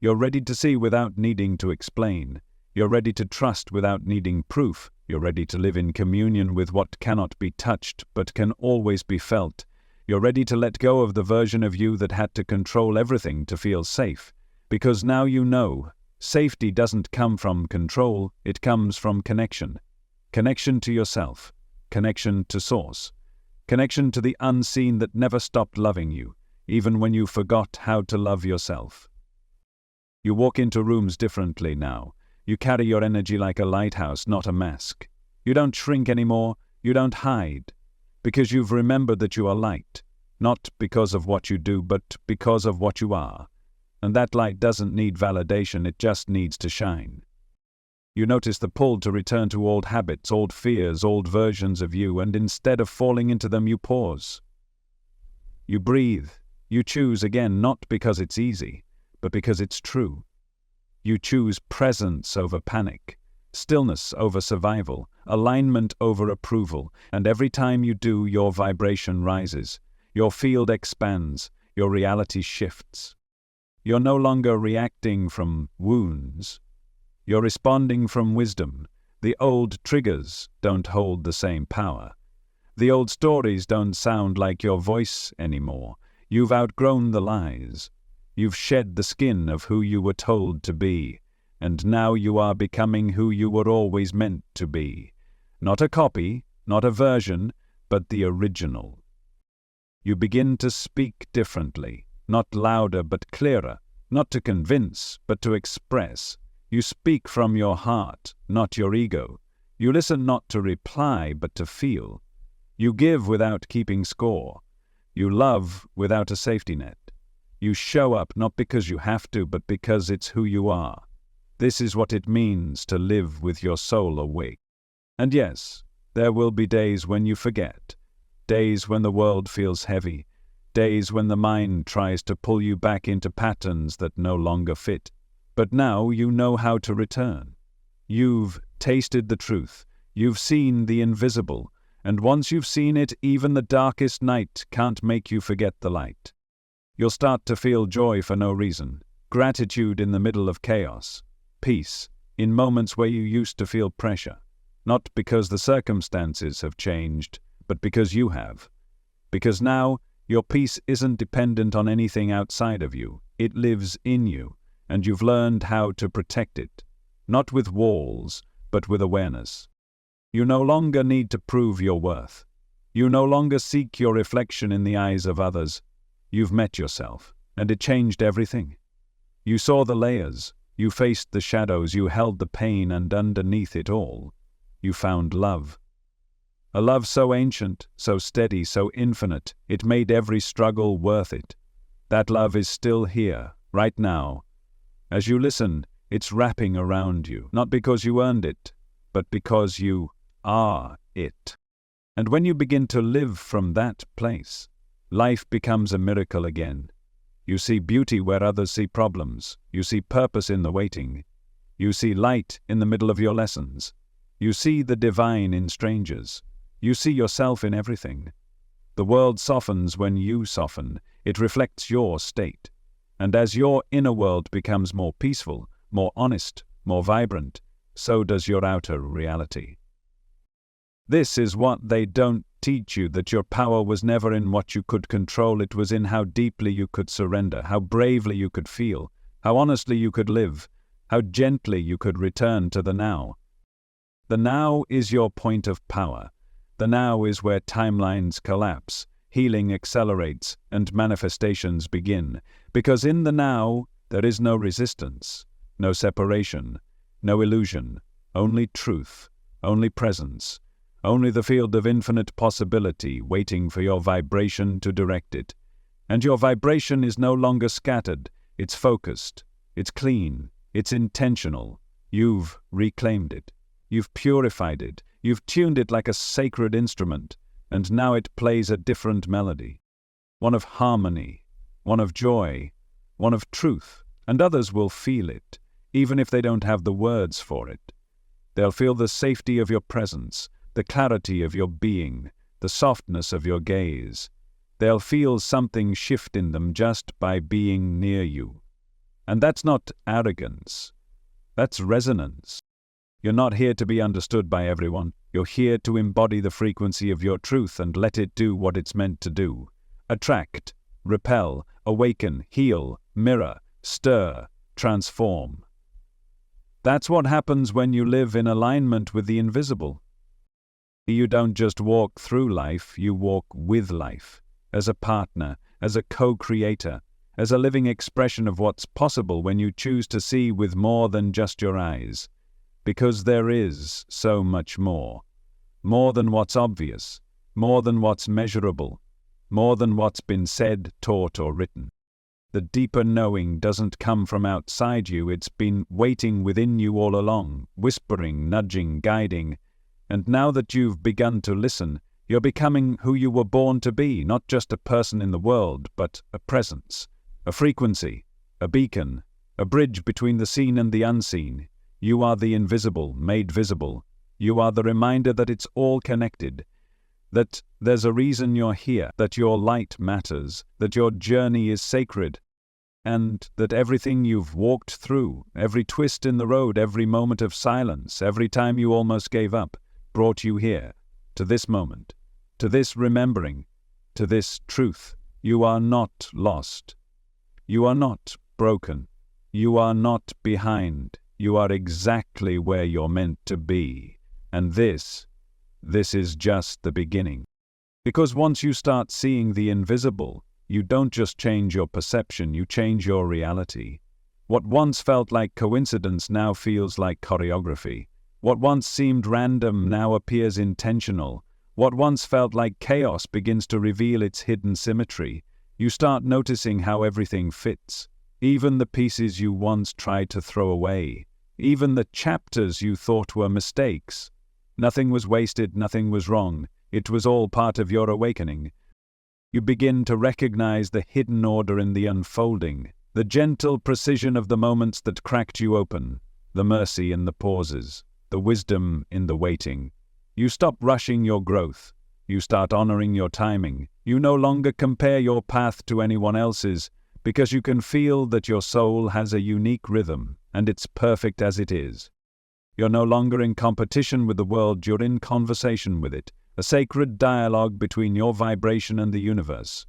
You're ready to see without needing to explain. You're ready to trust without needing proof. You're ready to live in communion with what cannot be touched but can always be felt. You're ready to let go of the version of you that had to control everything to feel safe. Because now you know, safety doesn't come from control, it comes from connection. Connection to yourself. Connection to source. Connection to the unseen that never stopped loving you, even when you forgot how to love yourself. You walk into rooms differently now. You carry your energy like a lighthouse, not a mask. You don't shrink anymore, you don't hide, because you've remembered that you are light, not because of what you do, but because of what you are. And that light doesn't need validation, it just needs to shine. You notice the pull to return to old habits, old fears, old versions of you, and instead of falling into them, you pause. You breathe. You choose again, not because it's easy, but because it's true. You choose presence over panic, stillness over survival, alignment over approval, and every time you do, your vibration rises, your field expands, your reality shifts. You're no longer reacting from wounds. You're responding from wisdom. The old triggers don't hold the same power. The old stories don't sound like your voice anymore. You've outgrown the lies. You've shed the skin of who you were told to be, and now you are becoming who you were always meant to be. Not a copy, not a version, but the original. You begin to speak differently, not louder but clearer, not to convince but to express. You speak from your heart, not your ego. You listen not to reply but to feel. You give without keeping score. You love without a safety net. You show up not because you have to, but because it's who you are. This is what it means to live with your soul awake. And yes, there will be days when you forget, days when the world feels heavy, days when the mind tries to pull you back into patterns that no longer fit. But now you know how to return. You've tasted the truth, you've seen the invisible, and once you've seen it, even the darkest night can't make you forget the light. You'll start to feel joy for no reason, gratitude in the middle of chaos, peace in moments where you used to feel pressure, not because the circumstances have changed, but because you have. Because now, your peace isn't dependent on anything outside of you, it lives in you, and you've learned how to protect it, not with walls, but with awareness. You no longer need to prove your worth. You no longer seek your reflection in the eyes of others. You've met yourself, and it changed everything. You saw the layers, you faced the shadows, you held the pain, and underneath it all, you found love. A love so ancient, so steady, so infinite, it made every struggle worth it. That love is still here, right now. As you listen, it's wrapping around you, not because you earned it, but because you are it. And when you begin to live from that place, life becomes a miracle again. You see beauty where others see problems. You see purpose in the waiting. You see light in the middle of your lessons. You see the divine in strangers. You see yourself in everything. The world softens when you soften. It reflects your state. And as your inner world becomes more peaceful, more honest, more vibrant, so does your outer reality. This is what they don't teach you, that your power was never in what you could control, it was in how deeply you could surrender, how bravely you could feel, how honestly you could live, how gently you could return to the now. The now is your point of power. The now is where timelines collapse, healing accelerates, and manifestations begin. Because in the now, there is no resistance, no separation, no illusion, only truth, only presence, only the field of infinite possibility waiting for your vibration to direct it. And your vibration is no longer scattered, it's focused, it's clean, it's intentional. You've reclaimed it, you've purified it, you've tuned it like a sacred instrument, and now it plays a different melody. One of harmony, one of joy, one of truth, and others will feel it, even if they don't have the words for it. They'll feel the safety of your presence, the clarity of your being, the softness of your gaze. They'll feel something shift in them just by being near you. And that's not arrogance. That's resonance. You're not here to be understood by everyone. You're here to embody the frequency of your truth and let it do what it's meant to do. Attract, repel, awaken, heal, mirror, stir, transform. That's what happens when you live in alignment with the invisible. You don't just walk through life, you walk with life, as a partner, as a co-creator, as a living expression of what's possible when you choose to see with more than just your eyes. Because there is so much more. More than what's obvious, more than what's measurable, more than what's been said, taught, or written. The deeper knowing doesn't come from outside you, it's been waiting within you all along, whispering, nudging, guiding. And now that you've begun to listen, you're becoming who you were born to be, not just a person in the world, but a presence, a frequency, a beacon, a bridge between the seen and the unseen. You are the invisible made visible. You are the reminder that it's all connected, that there's a reason you're here, that your light matters, that your journey is sacred, and that everything you've walked through, every twist in the road, every moment of silence, every time you almost gave up, brought you here, to this moment, to this remembering, to this truth. You are not lost. You are not broken. You are not behind. You are exactly where you're meant to be. And this is just the beginning. Because once you start seeing the invisible, you don't just change your perception, you change your reality. What once felt like coincidence now feels like choreography. What once seemed random now appears intentional. What once felt like chaos begins to reveal its hidden symmetry. You start noticing how everything fits. Even the pieces you once tried to throw away. Even the chapters you thought were mistakes. Nothing was wasted, nothing was wrong. It was all part of your awakening. You begin to recognize the hidden order in the unfolding, the gentle precision of the moments that cracked you open, the mercy in the pauses, the wisdom in the waiting. You stop rushing your growth. You start honoring your timing. You no longer compare your path to anyone else's, because you can feel that your soul has a unique rhythm, and it's perfect as it is. You're no longer in competition with the world, you're in conversation with it, a sacred dialogue between your vibration and the universe,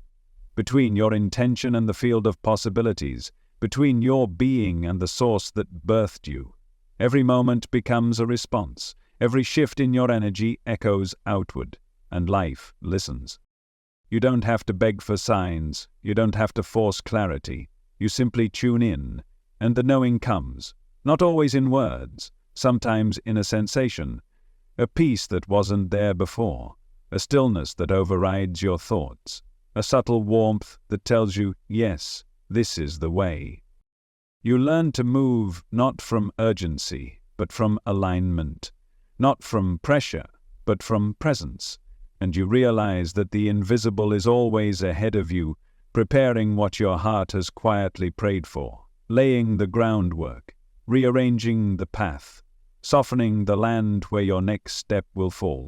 between your intention and the field of possibilities, between your being and the source that birthed you. Every moment becomes a response. Every shift in your energy echoes outward, and life listens. You don't have to beg for signs. You don't have to force clarity. You simply tune in, and the knowing comes, not always in words, sometimes in a sensation, a peace that wasn't there before, a stillness that overrides your thoughts, a subtle warmth that tells you, yes, this is the way. You learn to move not from urgency, but from alignment, not from pressure, but from presence, and you realize that the invisible is always ahead of you, preparing what your heart has quietly prayed for, laying the groundwork, rearranging the path, softening the land where your next step will fall.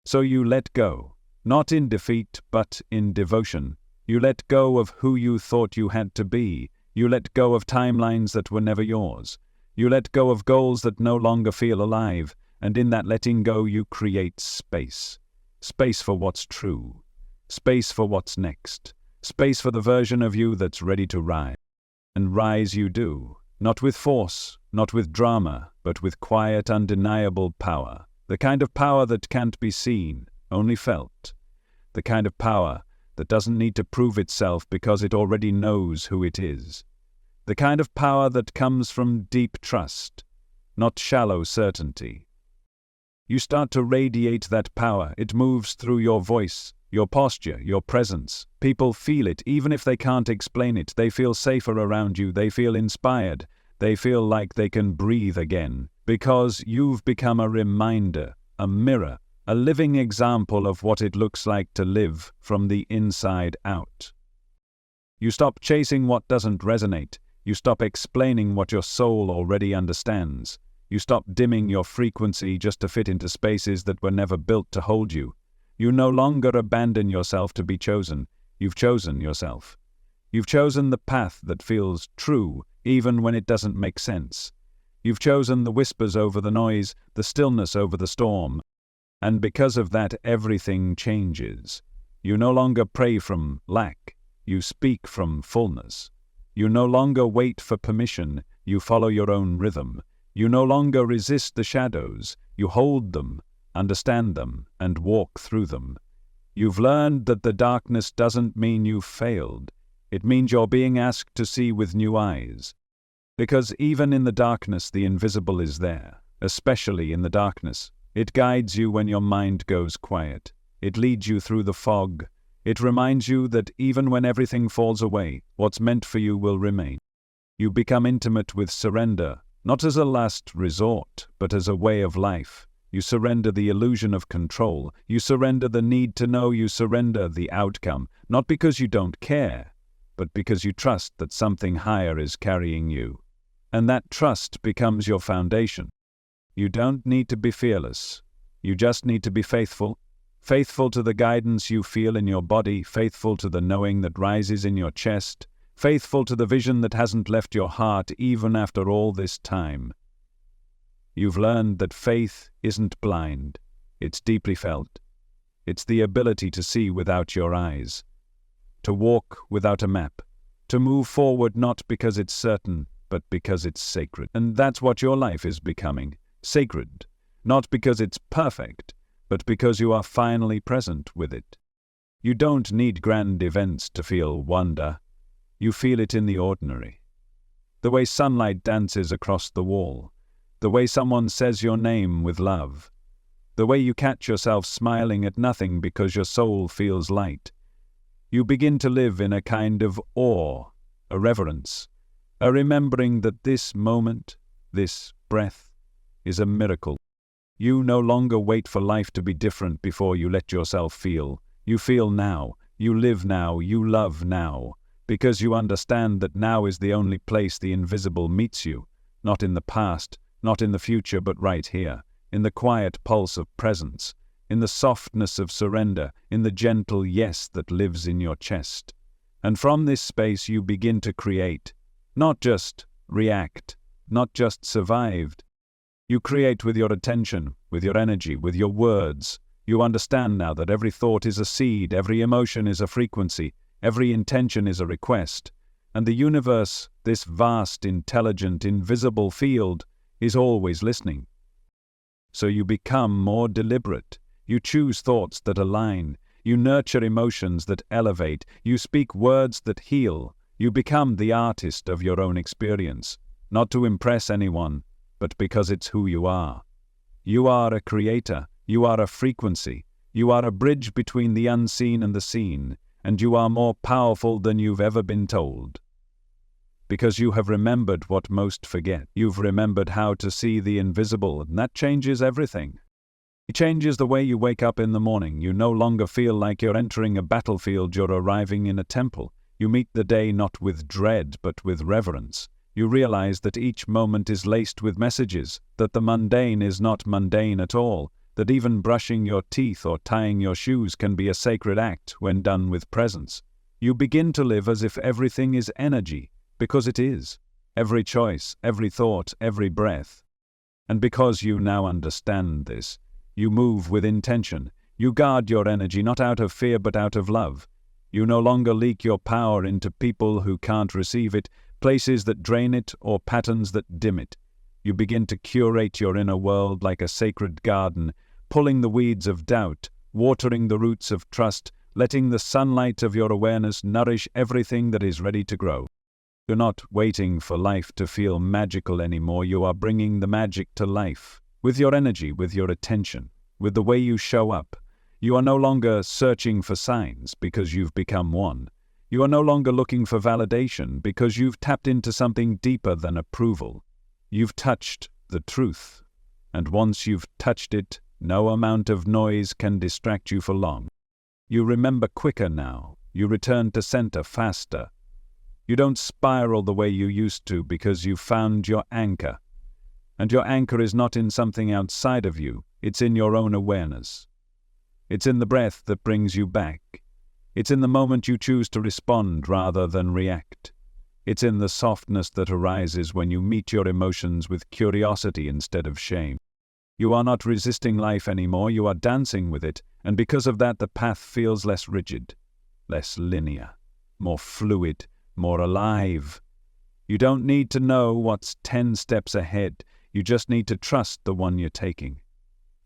So you let go, not in defeat but in devotion. You let go of who you thought you had to be. You let go of timelines that were never yours. You let go of goals that no longer feel alive, and in that letting go you create space. Space for what's true. Space for what's next. Space for the version of you that's ready to rise. And rise you do. Not with force, not with drama, but with quiet, undeniable power. The kind of power that can't be seen, only felt. The kind of power that doesn't need to prove itself because it already knows who it is. The kind of power that comes from deep trust, not shallow certainty. You start to radiate that power. It moves through your voice, your posture, your presence. People feel it, even if they can't explain it. They feel safer around you. They feel inspired. They feel like they can breathe again, because you've become a reminder, a mirror, a living example of what it looks like to live from the inside out. You stop chasing what doesn't resonate. You stop explaining what your soul already understands. You stop dimming your frequency just to fit into spaces that were never built to hold you. You no longer abandon yourself to be chosen. You've chosen yourself. You've chosen the path that feels true, even when it doesn't make sense. You've chosen the whispers over the noise, the stillness over the storm. And because of that, everything changes. You no longer pray from lack. You speak from fullness. You no longer wait for permission. You follow your own rhythm. You no longer resist the shadows. You hold them, understand them, and walk through them. You've learned that the darkness doesn't mean you've failed. It means you're being asked to see with new eyes. Because even in the darkness, the invisible is there, especially in the darkness. It guides you when your mind goes quiet. It leads you through the fog. It reminds you that even when everything falls away, what's meant for you will remain. You become intimate with surrender, not as a last resort, but as a way of life. You surrender the illusion of control. You surrender the need to know. You surrender the outcome, not because you don't care, but because you trust that something higher is carrying you. And that trust becomes your foundation. You don't need to be fearless. You just need to be faithful. Faithful to the guidance you feel in your body, faithful to the knowing that rises in your chest, faithful to the vision that hasn't left your heart even after all this time. You've learned that faith isn't blind. It's deeply felt. It's the ability to see without your eyes, to walk without a map, to move forward not because it's certain, but because it's sacred. And that's what your life is becoming. Sacred. Not because it's perfect, but because you are finally present with it. You don't need grand events to feel wonder. You feel it in the ordinary. The way sunlight dances across the wall. The way someone says your name with love. The way you catch yourself smiling at nothing because your soul feels light. You begin to live in a kind of awe, a reverence, a remembering that this moment, this breath, is a miracle. You no longer wait for life to be different before you let yourself feel. You feel now, you live now, you love now, because you understand that now is the only place the invisible meets you, not in the past, not in the future, but right here, in the quiet pulse of presence, in the softness of surrender, in the gentle yes that lives in your chest. And from this space you begin to create, not just react, not just survived. You create with your attention, with your energy, with your words. You understand now that every thought is a seed, every emotion is a frequency, every intention is a request. And the universe, this vast, intelligent, invisible field, is always listening. So you become more deliberate. You choose thoughts that align. You nurture emotions that elevate. You speak words that heal. You become the artist of your own experience, not to impress anyone, but because it's who you are. You are a creator, you are a frequency, you are a bridge between the unseen and the seen, and you are more powerful than you've ever been told. Because you have remembered what most forget. You've remembered how to see the invisible, and that changes everything. It changes the way you wake up in the morning. You no longer feel like you're entering a battlefield, you're arriving in a temple. You meet the day not with dread, but with reverence. You realize that each moment is laced with messages, that the mundane is not mundane at all, that even brushing your teeth or tying your shoes can be a sacred act when done with presence. You begin to live as if everything is energy, because it is. Every choice, every thought, every breath. And because you now understand this, you move with intention. You guard your energy not out of fear but out of love. You no longer leak your power into people who can't receive it, places that drain it, or patterns that dim it. You begin to curate your inner world like a sacred garden, pulling the weeds of doubt, watering the roots of trust, letting the sunlight of your awareness nourish everything that is ready to grow. You're not waiting for life to feel magical anymore. You are bringing the magic to life, with your energy, with your attention, with the way you show up. You are no longer searching for signs because you've become one. You are no longer looking for validation because you've tapped into something deeper than approval. You've touched the truth, and once you've touched it, no amount of noise can distract you for long. You remember quicker now. You return to center faster. You don't spiral the way you used to because you've found your anchor. And your anchor is not in something outside of you, it's in your own awareness. It's in the breath that brings you back. It's in the moment you choose to respond rather than react. It's in the softness that arises when you meet your emotions with curiosity instead of shame. You are not resisting life anymore, you are dancing with it, and because of that the path feels less rigid, less linear, more fluid, more alive. You don't need to know what's 10 steps ahead, you just need to trust the one you're taking.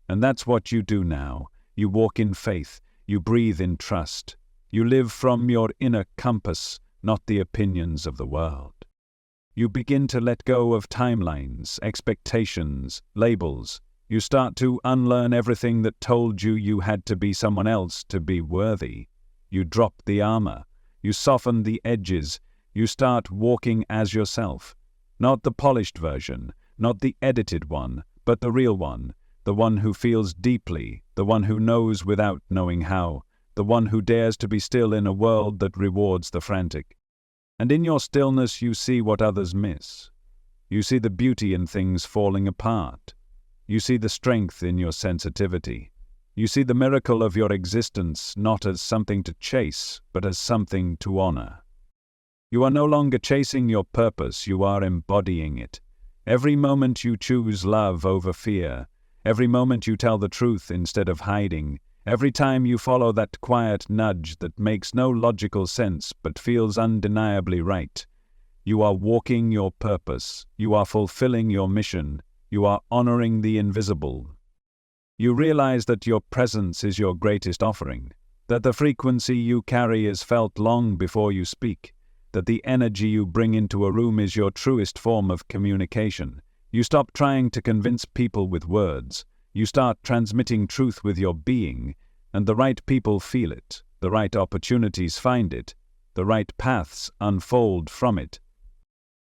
And that's what you do now. You walk in faith, you breathe in trust. You live from your inner compass, not the opinions of the world. You begin to let go of timelines, expectations, labels. You start to unlearn everything that told you you had to be someone else to be worthy. You drop the armor. You soften the edges. You start walking as yourself. Not the polished version, not the edited one, but the real one. The one who feels deeply, the one who knows without knowing how. The one who dares to be still in a world that rewards the frantic. And in your stillness you see what others miss. You see the beauty in things falling apart. You see the strength in your sensitivity. You see the miracle of your existence not as something to chase, but as something to honor. You are no longer chasing your purpose, you are embodying it. Every moment you choose love over fear, every moment you tell the truth instead of hiding, every time you follow that quiet nudge that makes no logical sense but feels undeniably right, you are walking your purpose, you are fulfilling your mission, you are honoring the invisible. You realize that your presence is your greatest offering, that the frequency you carry is felt long before you speak, that the energy you bring into a room is your truest form of communication. You stop trying to convince people with words. You start transmitting truth with your being, and the right people feel it, the right opportunities find it, the right paths unfold from it.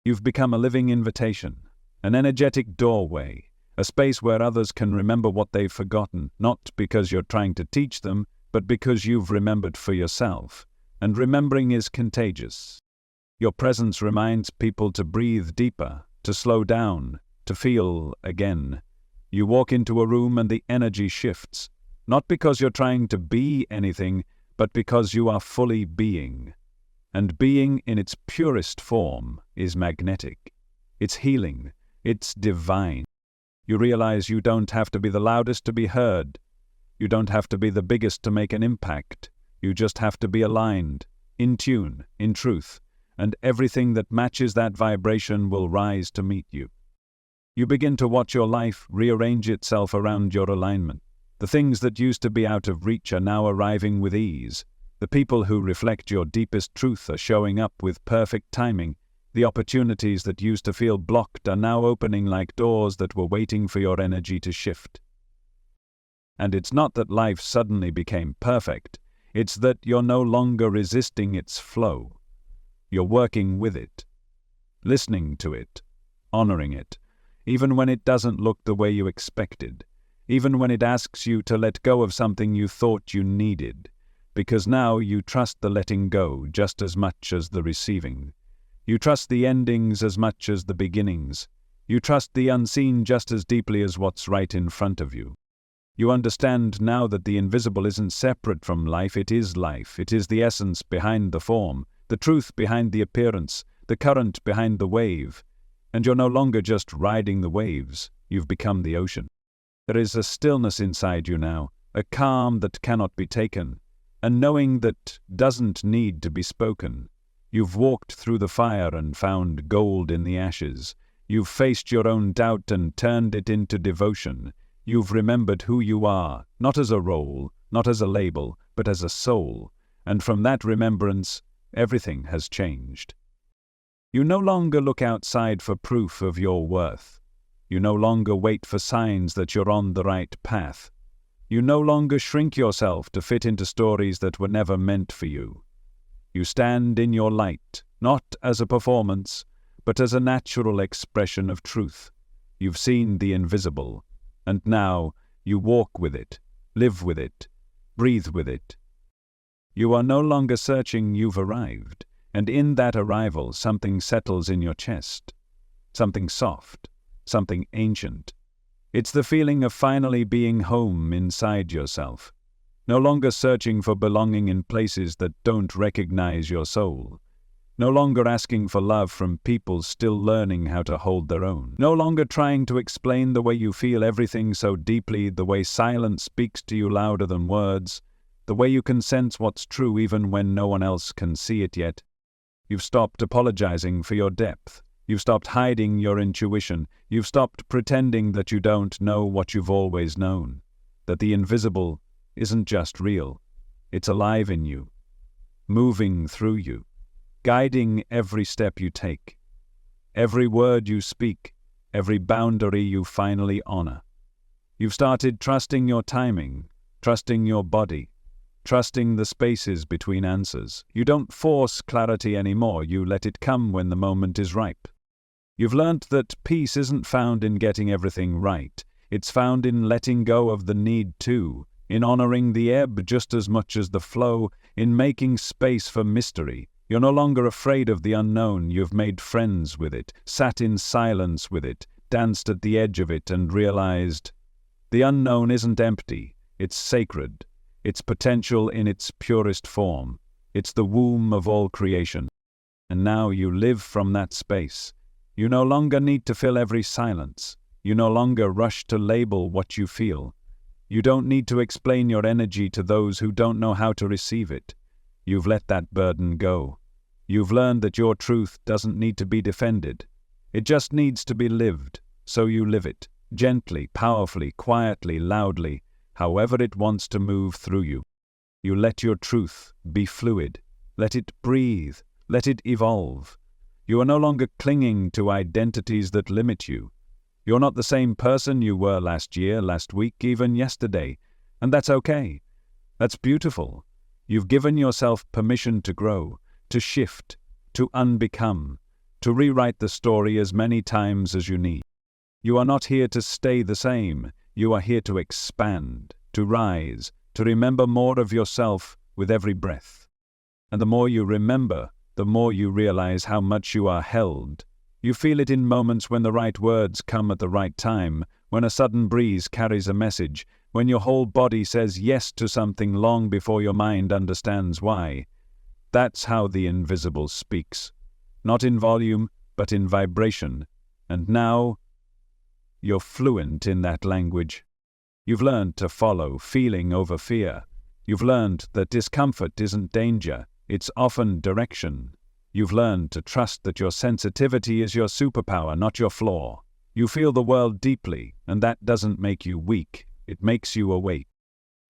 You've become a living invitation, an energetic doorway, a space where others can remember what they've forgotten, not because you're trying to teach them, but because you've remembered for yourself. And remembering is contagious. Your presence reminds people to breathe deeper, to slow down, to feel again. You walk into a room and the energy shifts, not because you're trying to be anything, but because you are fully being. And being in its purest form is magnetic. It's healing. It's divine. You realize you don't have to be the loudest to be heard. You don't have to be the biggest to make an impact. You just have to be aligned, in tune, in truth, and everything that matches that vibration will rise to meet you. You begin to watch your life rearrange itself around your alignment. The things that used to be out of reach are now arriving with ease. The people who reflect your deepest truth are showing up with perfect timing. The opportunities that used to feel blocked are now opening like doors that were waiting for your energy to shift. And it's not that life suddenly became perfect. It's that you're no longer resisting its flow. You're working with it, listening to it, honoring it, even when it doesn't look the way you expected, even when it asks you to let go of something you thought you needed, because now you trust the letting go just as much as the receiving. You trust the endings as much as the beginnings. You trust the unseen just as deeply as what's right in front of you. You understand now that the invisible isn't separate from life, it is life. It is the essence behind the form, the truth behind the appearance, the current behind the wave. And you're no longer just riding the waves, you've become the ocean. There is a stillness inside you now, a calm that cannot be taken, a knowing that doesn't need to be spoken. You've walked through the fire and found gold in the ashes. You've faced your own doubt and turned it into devotion. You've remembered who you are, not as a role, not as a label, but as a soul. And from that remembrance, everything has changed. You no longer look outside for proof of your worth. You no longer wait for signs that you're on the right path. You no longer shrink yourself to fit into stories that were never meant for you. You stand in your light, not as a performance, but as a natural expression of truth. You've seen the invisible, and now you walk with it, live with it, breathe with it. You are no longer searching, you've arrived, and in that arrival something settles in your chest. Something soft, something ancient. It's the feeling of finally being home inside yourself. No longer searching for belonging in places that don't recognize your soul. No longer asking for love from people still learning how to hold their own. No longer trying to explain the way you feel everything so deeply, the way silence speaks to you louder than words, the way you can sense what's true even when no one else can see it yet. You've stopped apologizing for your depth. You've stopped hiding your intuition. You've stopped pretending that you don't know what you've always known. That the invisible isn't just real. It's alive in you, moving through you, guiding every step you take, every word you speak, every boundary you finally honor. You've started trusting your timing, trusting your body, trusting the spaces between answers. You don't force clarity anymore, you let it come when the moment is ripe. You've learnt that peace isn't found in getting everything right, it's found in letting go of the need to, in honoring the ebb just as much as the flow, in making space for mystery, You're no longer afraid of the unknown. You've made friends with it, sat in silence with it, danced at the edge of it, and realized the unknown isn't empty, it's sacred. It's potential in its purest form. It's the womb of all creation. And now you live from that space. You no longer need to fill every silence. You no longer rush to label what you feel. You don't need to explain your energy to those who don't know how to receive it. You've let that burden go. You've learned that your truth doesn't need to be defended. It just needs to be lived, so you live it, gently, powerfully, quietly, loudly, however it wants to move through you. You let your truth be fluid. Let it breathe. Let it evolve. You are no longer clinging to identities that limit you. You're not the same person you were last year, last week, even yesterday. And that's okay. That's beautiful. You've given yourself permission to grow, to shift, to unbecome, to rewrite the story as many times as you need. You are not here to stay the same. You are here to expand, to rise, to remember more of yourself with every breath. And the more you remember, the more you realize how much you are held. You feel it in moments when the right words come at the right time, when a sudden breeze carries a message, when your whole body says yes to something long before your mind understands why. That's how the invisible speaks. Not in volume, but in vibration. And now, you're fluent in that language. You've learned to follow feeling over fear. You've learned that discomfort isn't danger, it's often direction. You've learned to trust that your sensitivity is your superpower, not your flaw. You feel the world deeply, and that doesn't make you weak, it makes you awake.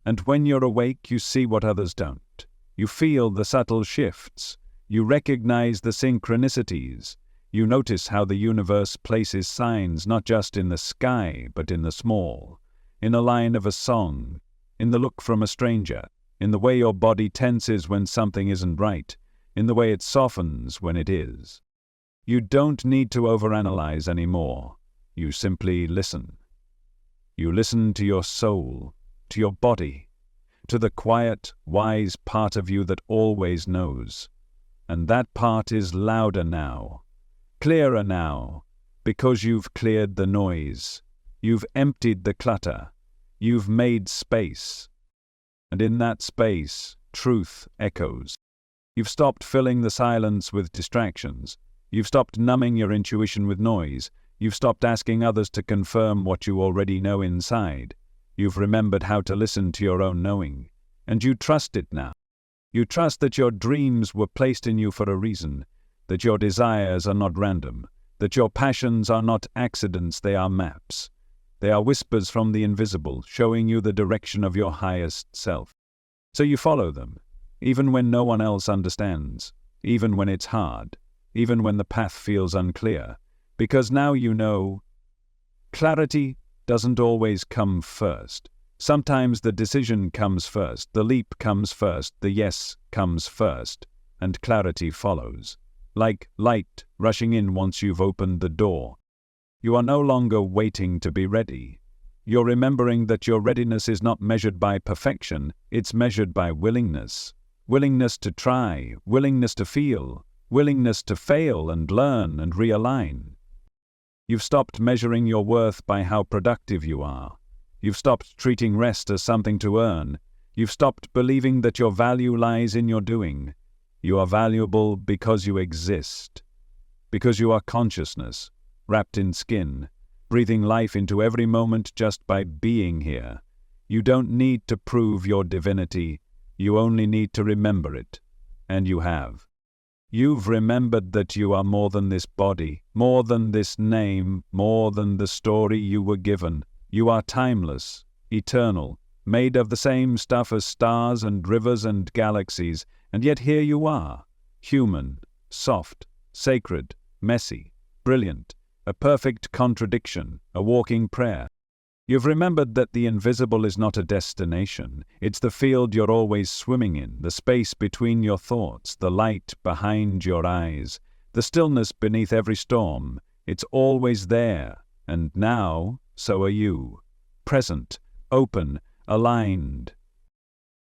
And when you're awake, you see what others don't. You feel the subtle shifts. You recognize the synchronicities. You notice how the universe places signs not just in the sky, but in the small. In a line of a song, in the look from a stranger, in the way your body tenses when something isn't right, in the way it softens when it is. You don't need to overanalyze anymore. You simply listen. You listen to your soul, to your body, to the quiet, wise part of you that always knows. And that part is louder now, clearer now, because you've cleared the noise. You've emptied the clutter. You've made space. And in that space, truth echoes. You've stopped filling the silence with distractions. You've stopped numbing your intuition with noise. You've stopped asking others to confirm what you already know inside. You've remembered how to listen to your own knowing. And you trust it now. You trust that your dreams were placed in you for a reason, that your desires are not random, that your passions are not accidents, they are maps. They are whispers from the invisible, showing you the direction of your highest self. So you follow them, even when no one else understands, even when it's hard, even when the path feels unclear, because now you know clarity doesn't always come first. Sometimes the decision comes first, the leap comes first, the yes comes first, and clarity follows. Like light rushing in once you've opened the door. You are no longer waiting to be ready. You're remembering that your readiness is not measured by perfection, it's measured by willingness. Willingness to try, willingness to feel, willingness to fail and learn and realign. You've stopped measuring your worth by how productive you are. You've stopped treating rest as something to earn. You've stopped believing that your value lies in your doing. You are valuable because you exist. Because you are consciousness, wrapped in skin, breathing life into every moment just by being here. You don't need to prove your divinity. You only need to remember it. And you have. You've remembered that you are more than this body, more than this name, more than the story you were given. You are timeless, eternal, made of the same stuff as stars and rivers and galaxies, and yet here you are, human, soft, sacred, messy, brilliant, a perfect contradiction, a walking prayer. You've remembered that the invisible is not a destination, it's the field you're always swimming in, the space between your thoughts, the light behind your eyes, the stillness beneath every storm. It's always there, and now, so are you, present, open, aligned.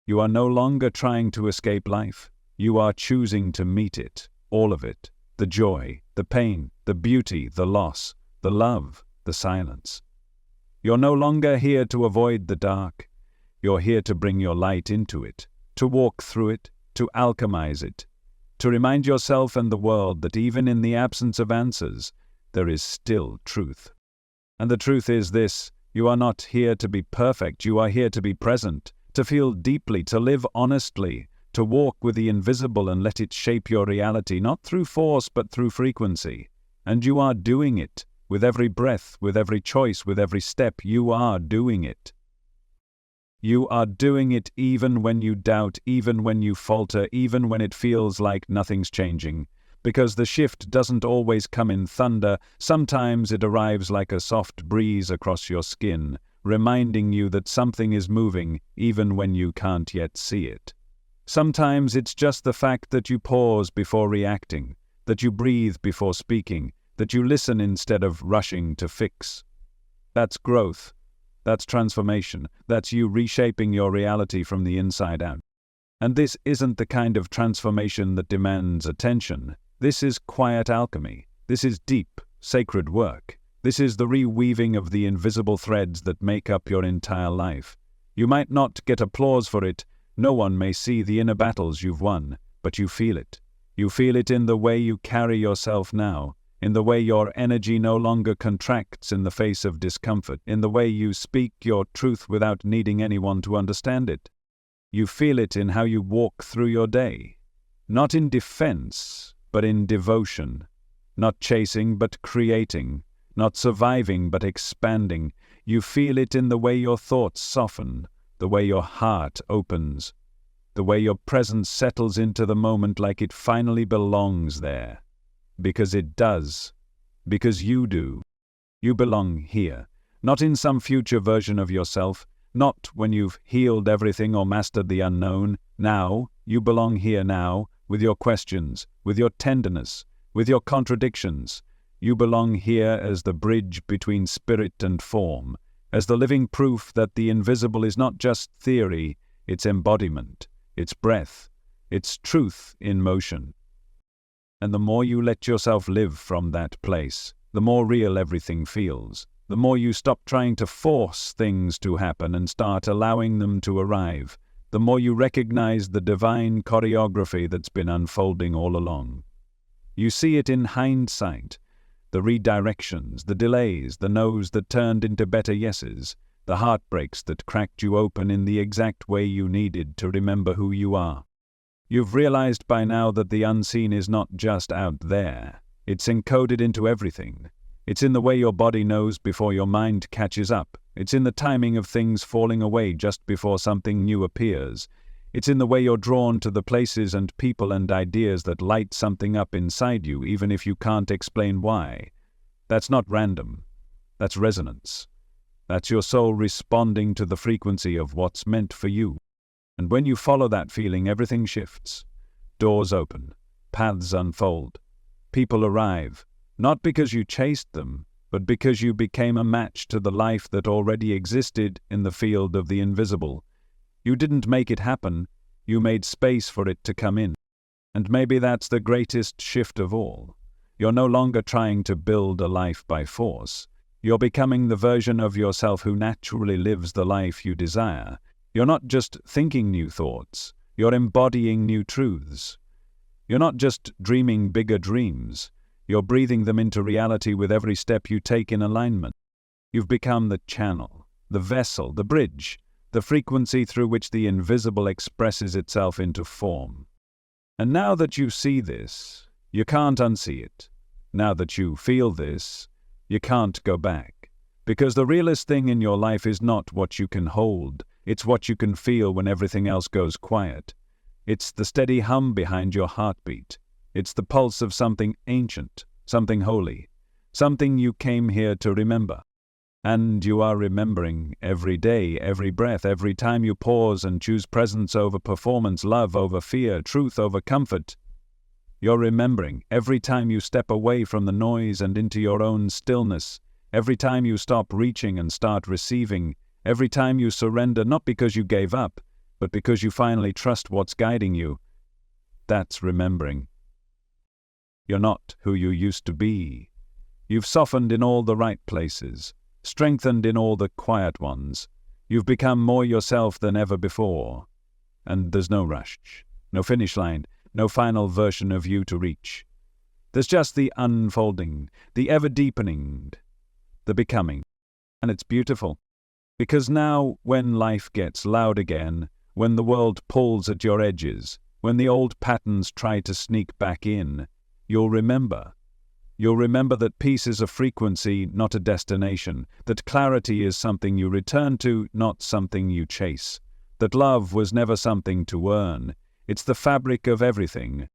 You are no longer trying to escape life. You are choosing to meet it, all of it, the joy, the pain, the beauty, the loss, the love, the silence. You're no longer here to avoid the dark. You're here to bring your light into it, to walk through it, to alchemize it, to remind yourself and the world that even in the absence of answers, there is still truth. And the truth is this: you are not here to be perfect, you are here to be present, to feel deeply, to live honestly, to walk with the invisible and let it shape your reality, not through force but through frequency. And you are doing it. With every breath, with every choice, with every step, you are doing it. You are doing it even when you doubt, even when you falter, even when it feels like nothing's changing. Because the shift doesn't always come in thunder, sometimes it arrives like a soft breeze across your skin, reminding you that something is moving, even when you can't yet see it. Sometimes it's just the fact that you pause before reacting, that you breathe before speaking, that you listen instead of rushing to fix. That's growth. That's transformation. That's you reshaping your reality from the inside out. And this isn't the kind of transformation that demands attention. This is quiet alchemy. This is deep, sacred work. This is the reweaving of the invisible threads that make up your entire life. You might not get applause for it. No one may see the inner battles you've won, but you feel it. You feel it in the way you carry yourself now, in the way your energy no longer contracts in the face of discomfort, in the way you speak your truth without needing anyone to understand it. You feel it in how you walk through your day, not in defense, but in devotion, not chasing but creating, not surviving but expanding. You feel it in the way your thoughts soften, the way your heart opens, the way your presence settles into the moment like it finally belongs there. Because it does. Because you do. You belong here, not in some future version of yourself, not when you've healed everything or mastered the unknown. Now, you belong here now, with your questions, with your tenderness, with your contradictions. You belong here as the bridge between spirit and form, as the living proof that the invisible is not just theory, it's embodiment, it's breath, it's truth in motion. And the more you let yourself live from that place, the more real everything feels. The more you stop trying to force things to happen and start allowing them to arrive, the more you recognize the divine choreography that's been unfolding all along. You see it in hindsight, the redirections, the delays, the no's that turned into better yeses, the heartbreaks that cracked you open in the exact way you needed to remember who you are. You've realized by now that the unseen is not just out there. It's encoded into everything. It's in the way your body knows before your mind catches up. It's in the timing of things falling away just before something new appears. It's in the way you're drawn to the places and people and ideas that light something up inside you, even if you can't explain why. That's not random. That's resonance. That's your soul responding to the frequency of what's meant for you. And when you follow that feeling, everything shifts. Doors open. Paths unfold. People arrive. Not because you chased them, but because you became a match to the life that already existed in the field of the invisible. You didn't make it happen, you made space for it to come in. And maybe that's the greatest shift of all. You're no longer trying to build a life by force. You're becoming the version of yourself who naturally lives the life you desire. You're not just thinking new thoughts, you're embodying new truths. You're not just dreaming bigger dreams. You're breathing them into reality with every step you take in alignment. You've become the channel, the vessel, the bridge, the frequency through which the invisible expresses itself into form. And now that you see this, you can't unsee it. Now that you feel this, you can't go back. Because the realest thing in your life is not what you can hold, it's what you can feel when everything else goes quiet. It's the steady hum behind your heartbeat. It's the pulse of something ancient, something holy, something you came here to remember. And you are remembering every day, every breath, every time you pause and choose presence over performance, love over fear, truth over comfort. You're remembering every time you step away from the noise and into your own stillness, every time you stop reaching and start receiving, every time you surrender not because you gave up, but because you finally trust what's guiding you. That's remembering. You're not who you used to be. You've softened in all the right places, strengthened in all the quiet ones. You've become more yourself than ever before. And there's no rush, no finish line, no final version of you to reach. There's just the unfolding, the ever-deepening, the becoming. And it's beautiful. Because now, when life gets loud again, when the world pulls at your edges, when the old patterns try to sneak back in, you'll remember. You'll remember that peace is a frequency, not a destination, that clarity is something you return to, not something you chase, that love was never something to earn, it's the fabric of everything.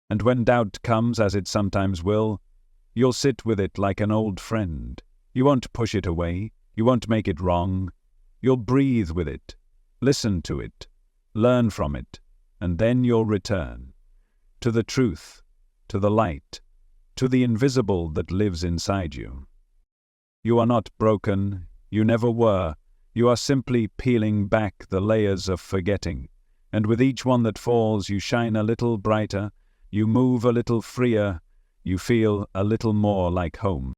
And when doubt comes, as it sometimes will, you'll sit with it like an old friend. You won't push it away, you won't make it wrong. You'll breathe with it, listen to it, learn from it, and then you'll return to the truth, to the light, to the invisible that lives inside you. You are not broken, you never were, you are simply peeling back the layers of forgetting, and with each one that falls you shine a little brighter, you move a little freer, you feel a little more like home.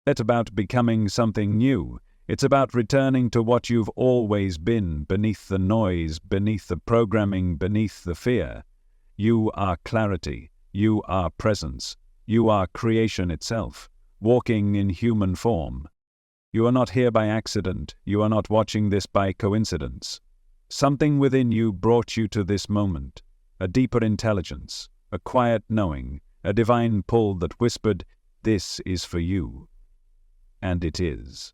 It's about becoming something new. It's about returning to what you've always been, beneath the noise, beneath the programming, beneath the fear. You are clarity, you are presence, you are creation itself, walking in human form. You are not here by accident, you are not watching this by coincidence. Something within you brought you to this moment, a deeper intelligence, a quiet knowing, a divine pull that whispered, "This is for you." And it is.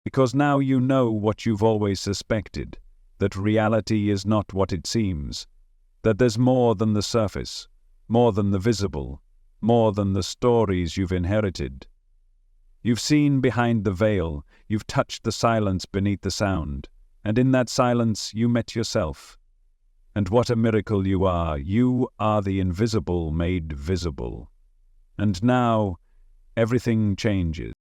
Because now you know what you've always suspected, that reality is not what it seems, that there's more than the surface, more than the visible, more than the stories you've inherited. You've seen behind the veil, you've touched the silence beneath the sound, and in that silence you met yourself. And what a miracle you are the invisible made visible. And now everything changes.